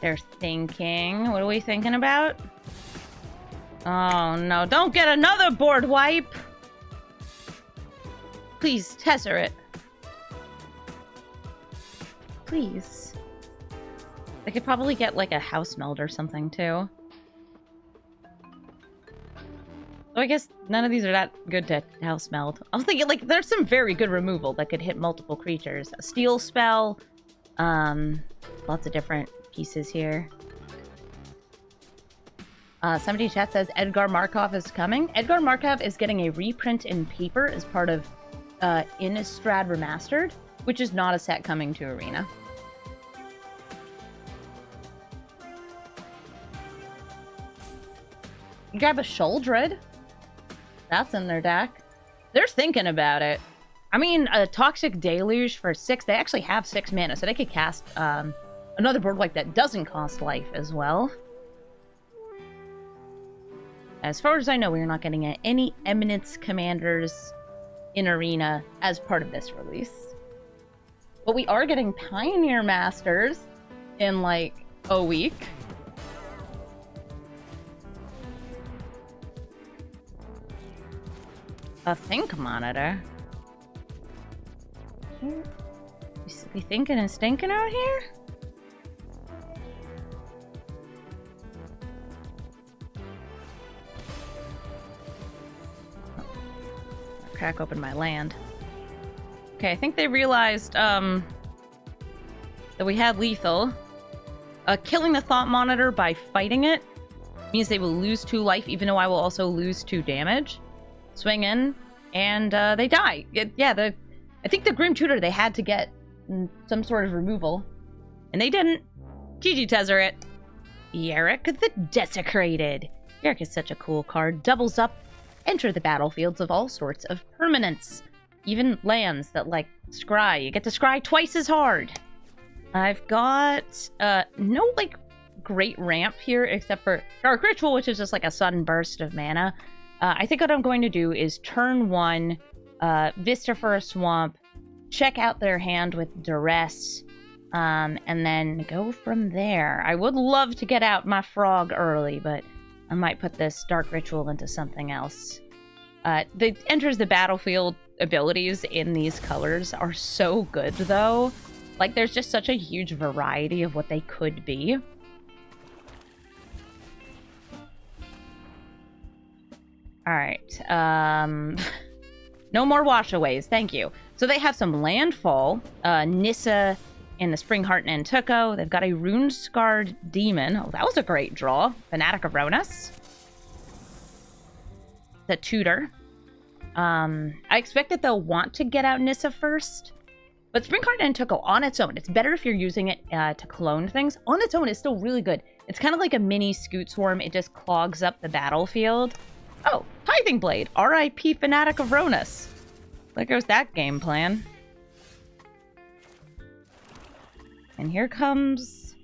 They're thinking. What are we thinking about? Oh no, don't get another board wipe! Please, Tezzeret. Please. They could probably get like a house meld or something too. So I guess none of these are that good to house meld. I was thinking like there's some very good removal that could hit multiple creatures. A steel spell. Lots of different pieces here. Somebody in chat says Edgar Markov is coming. Edgar Markov is getting a reprint in paper as part of Innistrad Remastered, which is not a set coming to Arena. You grab a Shuldred. That's in their deck. They're thinking about it. I mean, a Toxic Deluge for 6. They actually have 6 mana, so they could cast another board wipe that doesn't cost life as well. As far as I know, we're not getting any Eminence Commanders in Arena as part of this release. But we are getting Pioneer Masters in, like, a week. A Think Monitor. We thinking and stinking out here? Crack open my land. Okay, I think they realized that we had lethal. Killing the Thought Monitor by fighting it means they will lose 2 life, even though I will also lose 2 damage. Swing in, and they die. I think the Grim Tutor, they had to get some sort of removal, and they didn't. GG Tezzeret. Yarok the Desecrated. Yarok is such a cool card. Doubles up. Enter the battlefields of all sorts of permanents. Even lands that, like, scry. You get to scry twice as hard. I've got no, like, great ramp here, except for Dark Ritual, which is just, like, a sudden burst of mana. I think what I'm going to do is turn 1, Vista for a Swamp, check out their hand with Duress, And then go from there. I would love to get out my frog early, but I might put this Dark Ritual into something else. The enters the battlefield abilities in these colors are so good, though. Like, there's just such a huge variety of what they could be. Alright, no more washaways, thank you. So they have some landfall, Nissa and the Spring Heart and Tuco. They've got a Rune-Scarred Demon. Oh, that was a great draw. Fanatic of Ravenous. The Tutor. I expect that they'll want to get out Nissa first. But Spring Heart and Tuco on its own, it's better if you're using it to clone things. On its own, it's still really good. It's kind of like a mini Scoot Swarm. It just clogs up the battlefield. Oh, Tithing Blade. R.I.P. Fanatic of Ravenous. There goes that game plan. And here comes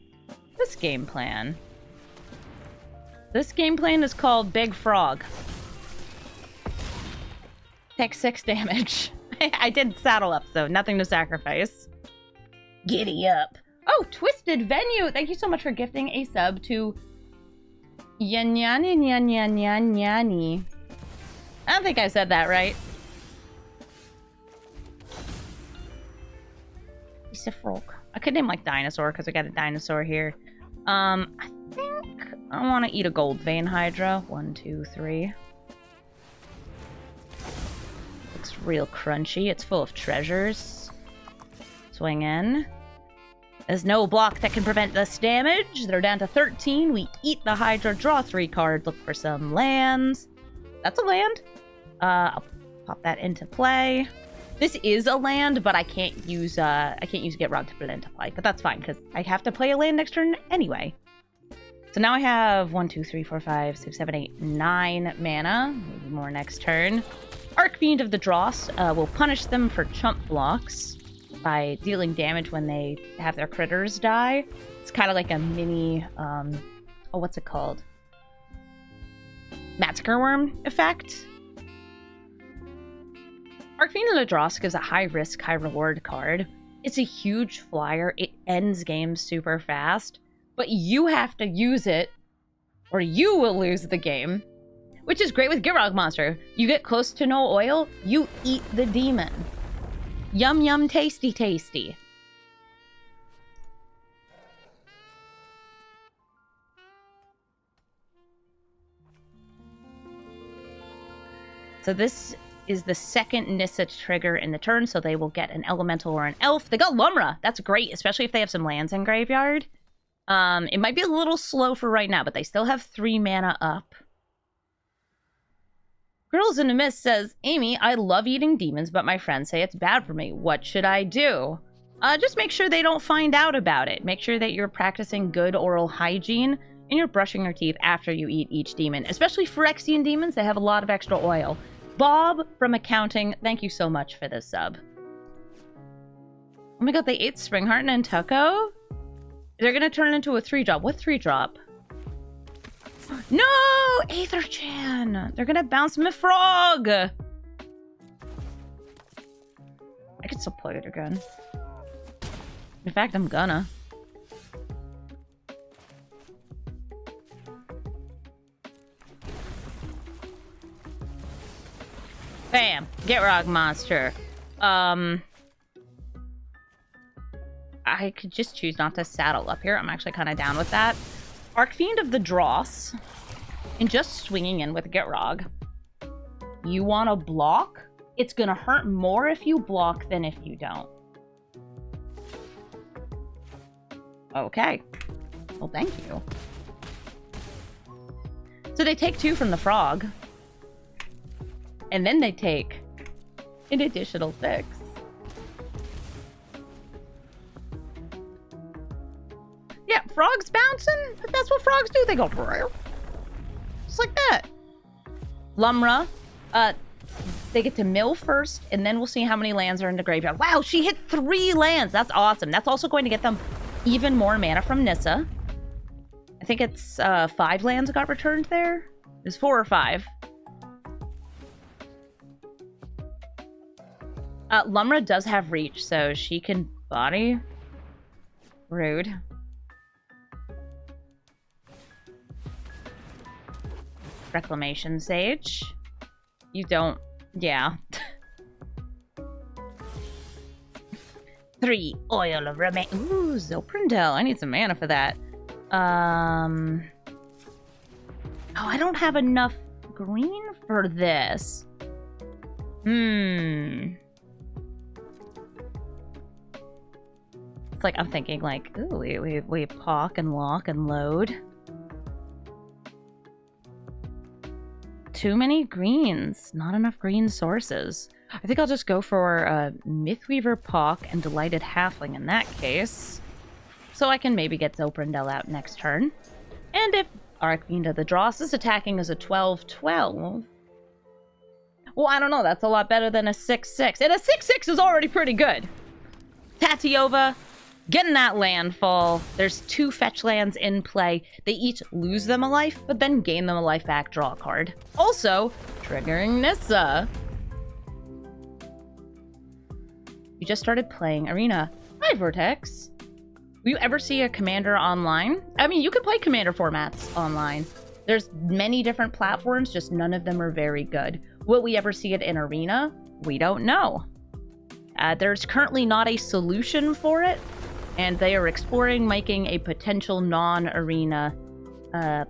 this game plan. This game plan is called Big Frog. Take 6 damage. I did saddle up, so nothing to sacrifice. Giddy up. Oh, Twisted Venue. Thank you so much for gifting a sub to Yanyani. I don't think I said that right. He's a frog. I could name like dinosaur because I got a dinosaur here. I think I want to eat a gold vein hydra. 1, 2, 3. Looks real crunchy. It's full of treasures. Swing in. There's no block that can prevent this damage. They're down to 13. We eat the Hydra, draw 3 cards, look for some lands. That's a land. I'll pop that into play. This is a land, but I can't use Gitrog to put it into play. But that's fine, because I have to play a land next turn anyway. So now I have 1, 2, 3, 4, 5, 6, 7, 8, 9 mana. Maybe more next turn. Archfiend of the Dross will punish them for chump blocks by dealing damage when they have their critters die. It's kind of like a mini, what's it called? Massacre Worm effect. Archfiend of the Dross gives a high-risk, high-reward card. It's a huge flyer. It ends games super fast, but you have to use it, or you will lose the game, which is great with Gitrog Monster. You get close to no oil, you eat the demon. Yum, yum, tasty, tasty. So this is the second Nissa trigger in the turn, so they will get an elemental or an elf. They got Lumra. That's great, especially if they have some lands in graveyard. It might be a little slow for right now, but they still have 3 mana up. Girls in a Mist says, Amy, I love eating demons, but my friends say it's bad for me. What should I do? Just make sure they don't find out about it. Make sure that you're practicing good oral hygiene and you're brushing your teeth after you eat each demon. Especially Phyrexian demons, they have a lot of extra oil. Bob from accounting, thank you so much for this sub. Oh my god, they ate Springheart and Tuco? They're gonna turn into a 3-drop. What 3-drop? No! Aether-chan! They're gonna bounce my frog! I could still play it again. In fact, I'm gonna. Bam! Gitrog Monster. I could just choose not to saddle up here. I'm actually kind of down with that. Archfiend of the Dross. And just swinging in with Gitrog. You want to block? It's going to hurt more if you block than if you don't. Okay. Well, thank you. So they take 2 from the frog. And then they take an additional 6. Yeah, frogs bouncing? That's what frogs do. They go just like that. Lumra, they get to mill first, and then we'll see how many lands are in the graveyard. Wow, she hit 3 lands. That's awesome. That's also going to get them even more mana from Nissa. I think it's 5 lands got returned there. There's 4 or 5. Lumra does have reach, so she can body. Rude. Reclamation Sage. You don't... Yeah. 3 Oil of Remain. Ooh, Zoprindel. I need some mana for that. Oh, I don't have enough green for this. It's like, I'm thinking like, ooh, we pawk and walk and load. Too many greens. Not enough green sources. I think I'll just go for Mythweaver Pawk and Delighted Halfling in that case. So I can maybe get Zoprindel out next turn. And if Arcfiend of the Dross is attacking as a 12/12... Well, I don't know. That's a lot better than a 6/6. And a 6/6 is already pretty good. Tatiova, getting that landfall. There's 2 fetch lands in play. They each lose them a life, but then gain them a life back, draw a card. Also, triggering Nissa. You just started playing Arena. Hi, Vortex. Will you ever see a Commander online? I mean, you can play Commander formats online. There's many different platforms, just none of them are very good. Will we ever see it in Arena? We don't know. There's currently not a solution for it, and they are exploring making a potential non-Arena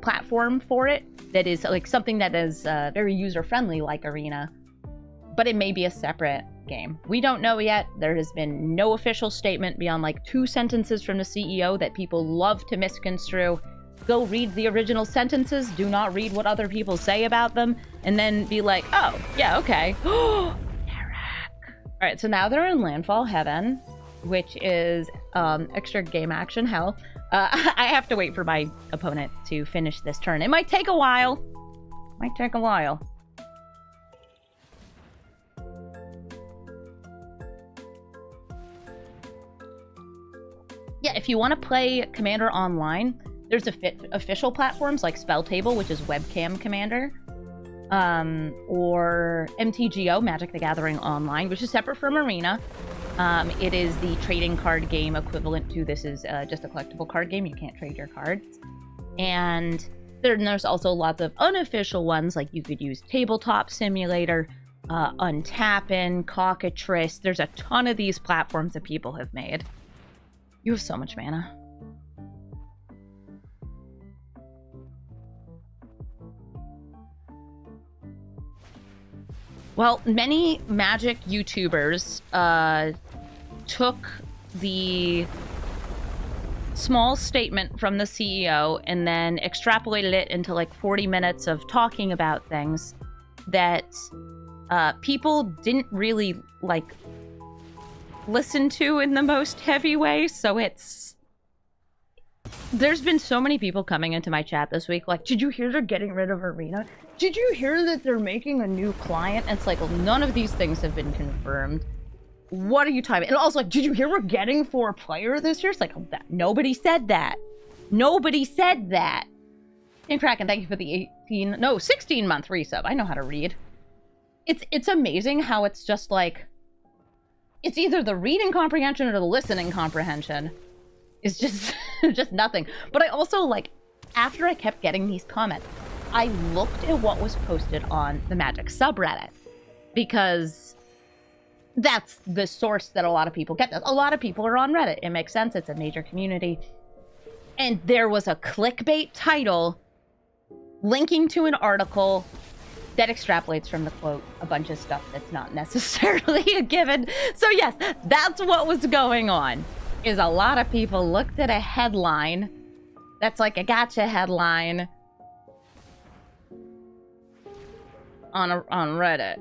platform for it that is like something that is very user-friendly like Arena, but it may be a separate game. We don't know yet. There has been no official statement beyond like 2 sentences from the CEO that people love to misconstrue. Go read the original sentences, do not read what other people say about them, and then be like, oh, yeah, okay. Yarok. Alright, so now they're in Landfall Heaven, which is extra game action hell. I have to wait for my opponent to finish this turn. It might take a while. Might take a while. Yeah, if you want to play Commander online, there's official platforms like Spell Table, which is webcam Commander, or MTGO, Magic the Gathering Online, which is separate from Arena. It is the trading card game equivalent to this is just a collectible card game. You can't trade your cards. And there's also lots of unofficial ones, like you could use Tabletop Simulator, Untappin', Cockatrice. There's a ton of these platforms that people have made. You have so much mana. Well, many Magic YouTubers took the small statement from the CEO and then extrapolated it into like 40 minutes of talking about things that people didn't really like listen to in the most heavy way. So there's been so many people coming into my chat this week like, did you hear they're getting rid of Arena? Did you hear that they're making a new client? And it's like, well, none of these things have been confirmed. What are you talking about? And also like, did you hear we're getting 4 player this year? It's like, oh, nobody said that. Nobody said that. And Kraken, thank you for the 16-month resub. I know how to read. It's amazing how it's just like, it's either the reading comprehension or the listening comprehension. It's just, just nothing. But I also, like, after I kept getting these comments, I looked at what was posted on the Magic subreddit. Because that's the source that a lot of people get. A lot of people are on Reddit. It makes sense. It's a major community. And there was a clickbait title linking to an article that extrapolates from the quote a bunch of stuff that's not necessarily a given. So yes, that's what was going on. Is a lot of people looked at a headline that's like a gotcha headline on Reddit.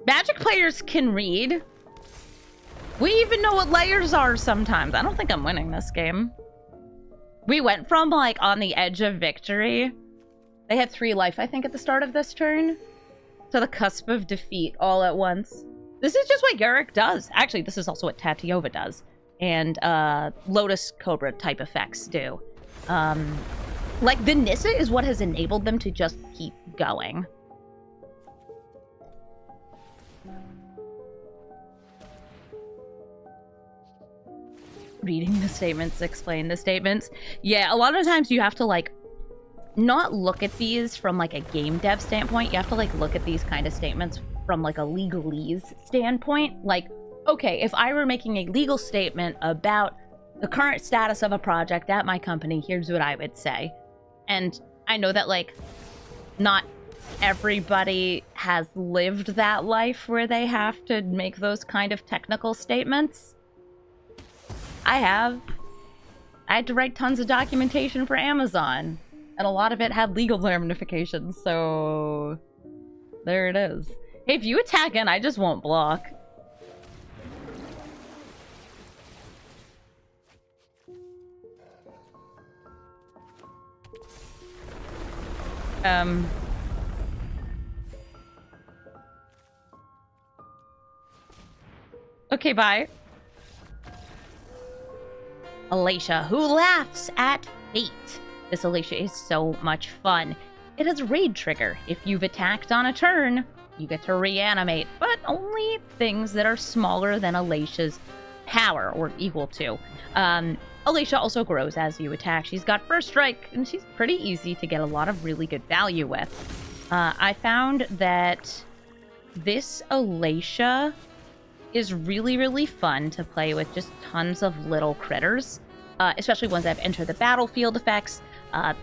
Magic players can read. We even know what layers are sometimes. I don't think I'm winning this game. We went from like on the edge of victory. They had 3 life, I think, at the start of this turn, to the cusp of defeat all at once. This is just what Yarok does. Actually, this is also what Tatiova does. And Lotus Cobra type effects do. Like, the Nissa is what has enabled them to just keep going. reading the statements, explain the statements. Yeah, a lot of times you have to, like, not look at these from, like, a game dev standpoint. You have to, like, look at these kind of statements from, like, a legalese standpoint. Like, okay, if I were making a legal statement about the current status of a project at my company, here's what I would say. And I know that, like, not everybody has lived that life where they have to make those kind of technical statements. I have. I had to write tons of documentation for Amazon, and a lot of it had legal ramifications, so there it is. Hey, if you attack in, I just won't block. Okay, bye. Alicia, who laughs at fate. This Alicia is so much fun. It has Raid Trigger. If you've attacked on a turn, you get to reanimate, but only things that are smaller than Alicia's power, or equal to. Alicia also grows as you attack. She's got First Strike, and she's pretty easy to get a lot of really good value with. I found that this Alicia is really, really fun to play with just tons of little critters, especially ones that have Enter the Battlefield effects.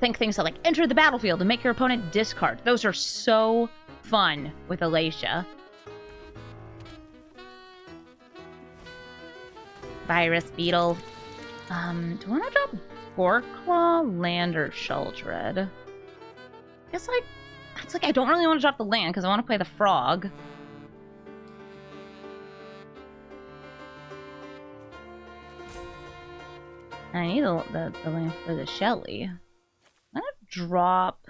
Think things like Enter the Battlefield and make your opponent discard. Those are so fun with Alicia. Virus Beetle. Do I want to drop Goreclaw, Land, or Sheldred? I guess, like, it's like I don't really want to drop the land because I want to play the frog. I need the land for the Shelly. I'm gonna drop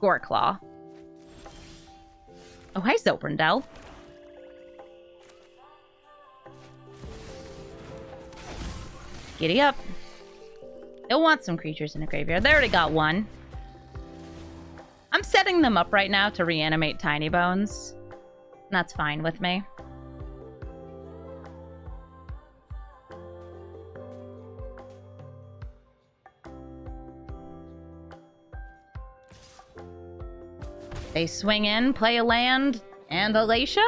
Goreclaw. Oh, hi, Zoprindel. Giddy up. They'll want some creatures in the graveyard. They already got one. I'm setting them up right now to reanimate Tiny Bones. That's fine with me. They swing in, play a land, and Alicia?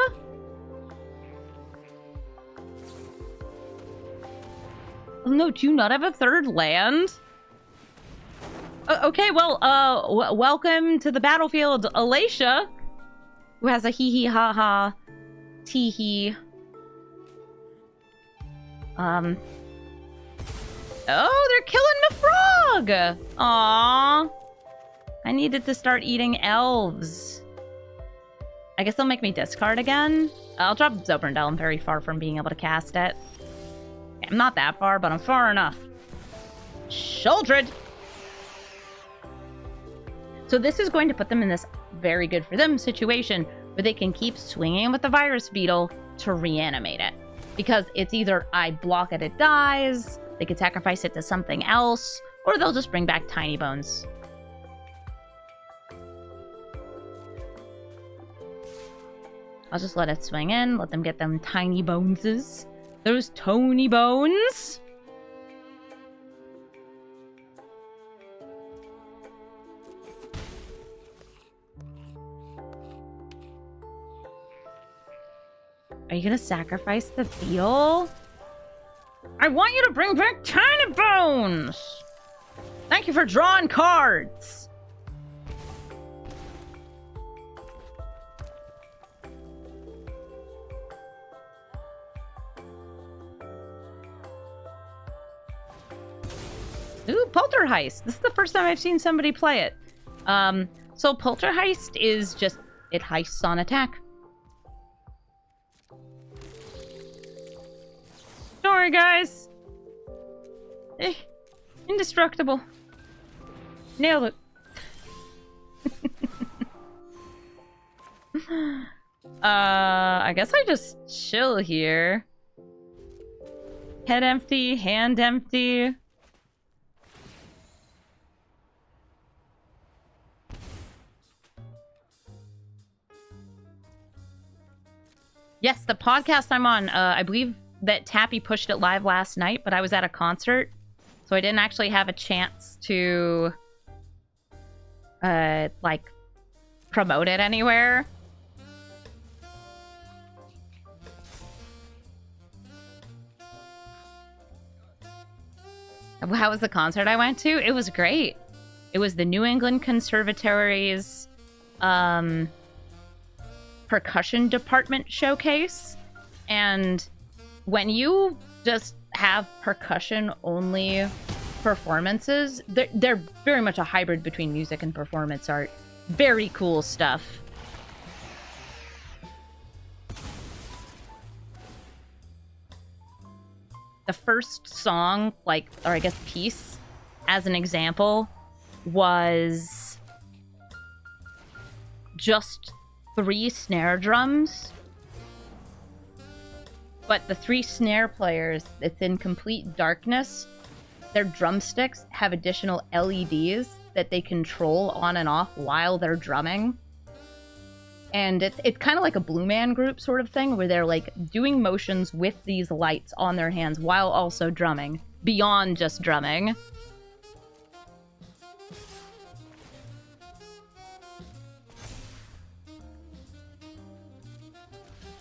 Oh no, do you not have a third land? Okay, well, welcome to the battlefield, Alicia, who has a hee hee ha ha tee hee. Oh, they're killing my frog! Aww. I needed to start eating elves. I guess they'll make me discard again. I'll drop Zoprindel. I'm very far from being able to cast it. I'm not that far, but I'm far enough. Sheldred! So this is going to put them in this very good for them situation where they can keep swinging with the Virus Beetle to reanimate it. Because it's either I block it, it dies, they could sacrifice it to something else, or they'll just bring back Tiny Bones. I'll just let it swing in, let them get them Tiny Boneses. Those Tony Bones. Are you gonna sacrifice the beetle? I want you to bring back Tiny Bones! Thank you for drawing cards! Ooh, Poltergeist. This is the first time I've seen somebody play it. So Poltergeist is just, it heists on attack. Don't worry, guys. Indestructible. Nailed it. I guess I just chill here. Head empty, hand empty. Yes, the podcast I'm on, I believe that Tappy pushed it live last night, but I was at a concert, so I didn't actually have a chance to, like, promote it anywhere. How was the concert I went to? It was great. It was the New England Conservatory's percussion department showcase. And when you just have percussion-only performances, they're very much a hybrid between music and performance art. Very cool stuff. The first song, like, or I guess piece, as an example, was just 3 snare drums. But the 3 snare players, it's in complete darkness. Their drumsticks have additional LEDs that they control on and off while they're drumming. And it's kind of like a Blue Man Group sort of thing, where they're like doing motions with these lights on their hands while also drumming, beyond just drumming.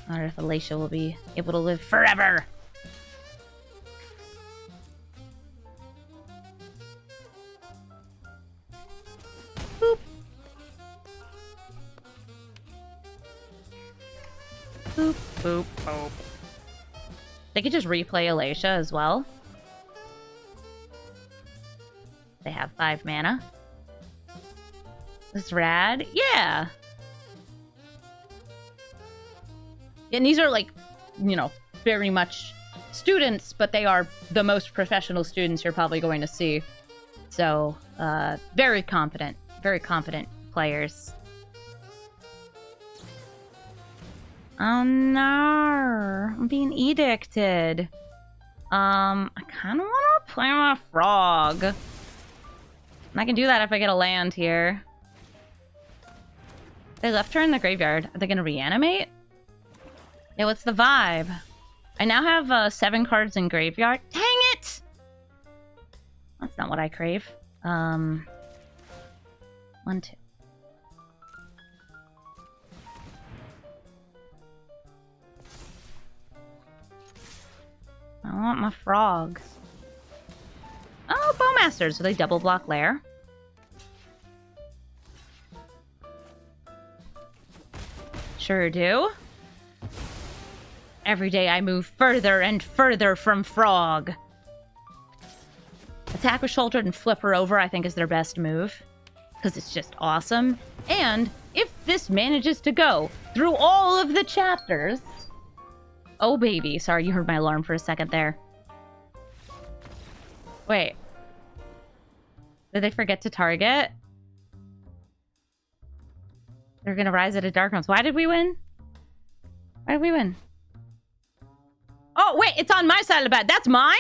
I wonder if Alicia will be able to live forever. Boop. Boop, boop, boop. They could just replay Alicia as well. They have 5 mana. This is rad. Yeah. And these are, like, you know, very much students, but they are the most professional students you're probably going to see. So, very confident players. Oh no, I'm being edicted. I kind of want to play my frog. And I can do that if I get a land here. They left her in the graveyard. Are they going to reanimate? Yeah, what's the vibe? I now have 7 cards in graveyard. Dang it! That's not what I crave. 1, 2. I want my frogs. Oh, Bowmasters. Do they double block Lair? Sure do. Every day I move further and further from Frog. Attack with Shoulder and flip her over, I think, is their best move. Because it's just awesome. And if this manages to go through all of the chapters... Oh, baby. Sorry, you heard my alarm for a second there. Wait. Did they forget to target? They're gonna rise at a dark realms. Why did we win? Why did we win? Oh, wait, it's on my side of the bet. That's mine?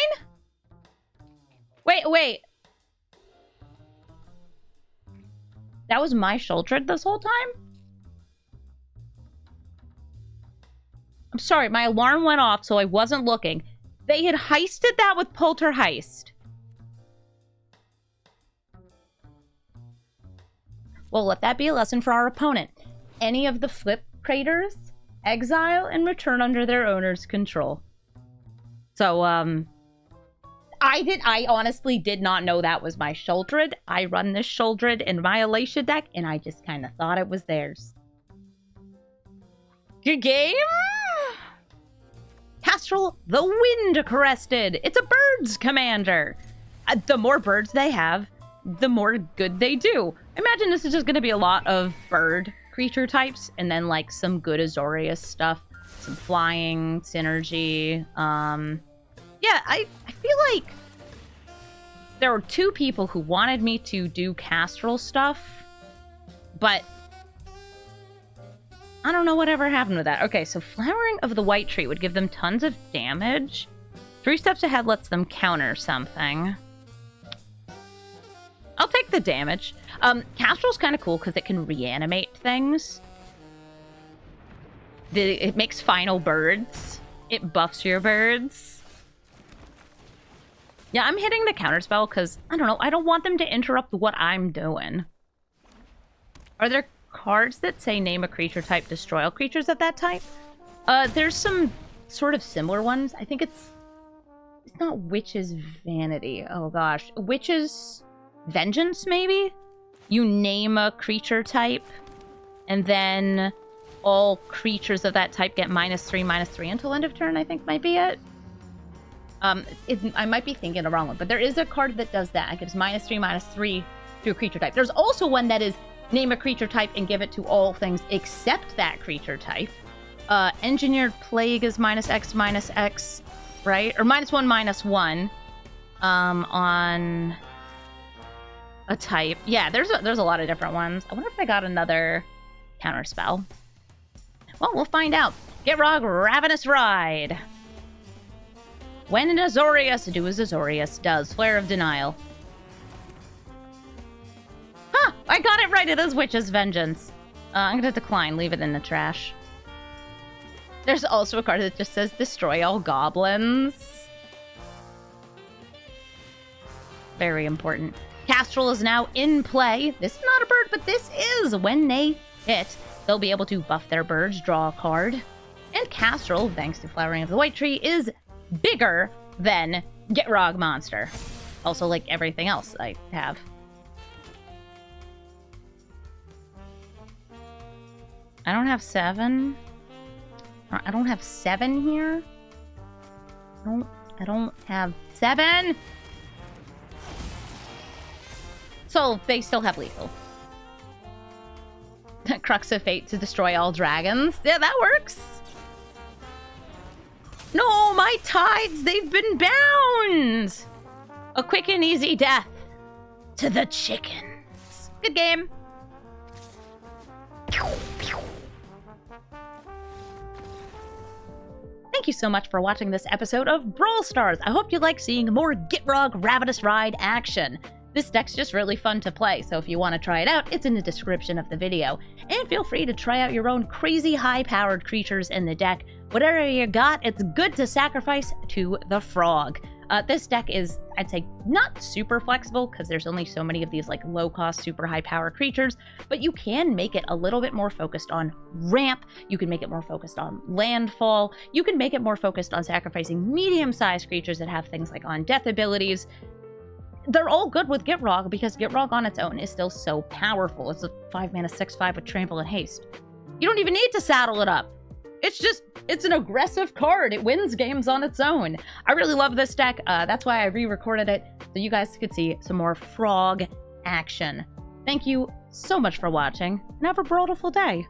Wait. That was my Shuldred this whole time? I'm sorry, my alarm went off, so I wasn't looking. They had heisted that with Polterheist. Well, let that be a lesson for our opponent. Any of the flip craters, exile and return under their owner's control. So, I honestly did not know that was my Shuldred. I run this Shuldred in my Alicia deck, and I just kind of thought it was theirs. Good game? Castrel the Wind-Crested. It's a birds commander. The more birds they have, the more good they do. Imagine this is just going to be a lot of bird creature types, and then, like, some good Azorius stuff. Some flying, synergy, yeah, I feel like there were 2 people who wanted me to do Castrel stuff, but I don't know whatever happened with that. Okay, so Flowering of the White Tree would give them tons of damage. 3 steps ahead lets them counter something. I'll take the damage. Castrel's kind of cool because it can reanimate things. It makes final birds. It buffs your birds. Yeah, I'm hitting the counterspell because, I don't know, I don't want them to interrupt what I'm doing. Are there cards that say name a creature type, destroy all creatures of that type? There's some sort of similar ones. I think it's not Witch's Vanity. Oh gosh. Witch's Vengeance, maybe? You name a creature type, and then all creatures of that type get -3/-3 until end of turn, I think might be it. I might be thinking the wrong one, but there is a card that does that. It gives -3/-3 to a creature type. There's also one that is name a creature type and give it to all things except that creature type. Engineered Plague is -X/-X, right? Or -1/-1 on a type. Yeah, there's a lot of different ones. I wonder if I got another counterspell. Well, we'll find out. Gitrog, Ravenous Ride. When an Azorius, do as Azorius does. Flare of Denial. Huh! I got it right. It is Witch's Vengeance. I'm gonna decline. Leave it in the trash. There's also a card that just says destroy all goblins. Very important. Castel is now in play. This is not a bird, but this is. When they hit, they'll be able to buff their birds, draw a card. And Castel, thanks to Flowering of the White Tree, is bigger than Gitrog Monster. Also, like everything else I have. I don't have 7. I don't have 7 here. I don't have 7. So they still have lethal. Crux of Fate to destroy all dragons. Yeah, that works. No, my tides, they've been bound. A quick and easy death to the chickens. Good game. Thank you so much for watching this episode of Brawl Stars. I hope you like seeing more Gitrog Ravenous Ride action. This deck's just really fun to play, so if you want to try it out, it's in the description of the video. And feel free to try out your own crazy high-powered creatures in the deck. Whatever you got, it's good to sacrifice to the frog. This deck is, I'd say, not super flexible, because there's only so many of these like low-cost, super high-power creatures, but you can make it a little bit more focused on ramp, you can make it more focused on landfall, you can make it more focused on sacrificing medium-sized creatures that have things like on-death abilities. They're all good with Gitrog, because Gitrog on its own is still so powerful. It's a 5-mana 6/5 with Trample and Haste. You don't even need to saddle it up. It's an aggressive card. It wins games on its own. I really love this deck. That's why I re-recorded it, so you guys could see some more frog action. Thank you so much for watching, and have a brawlful day.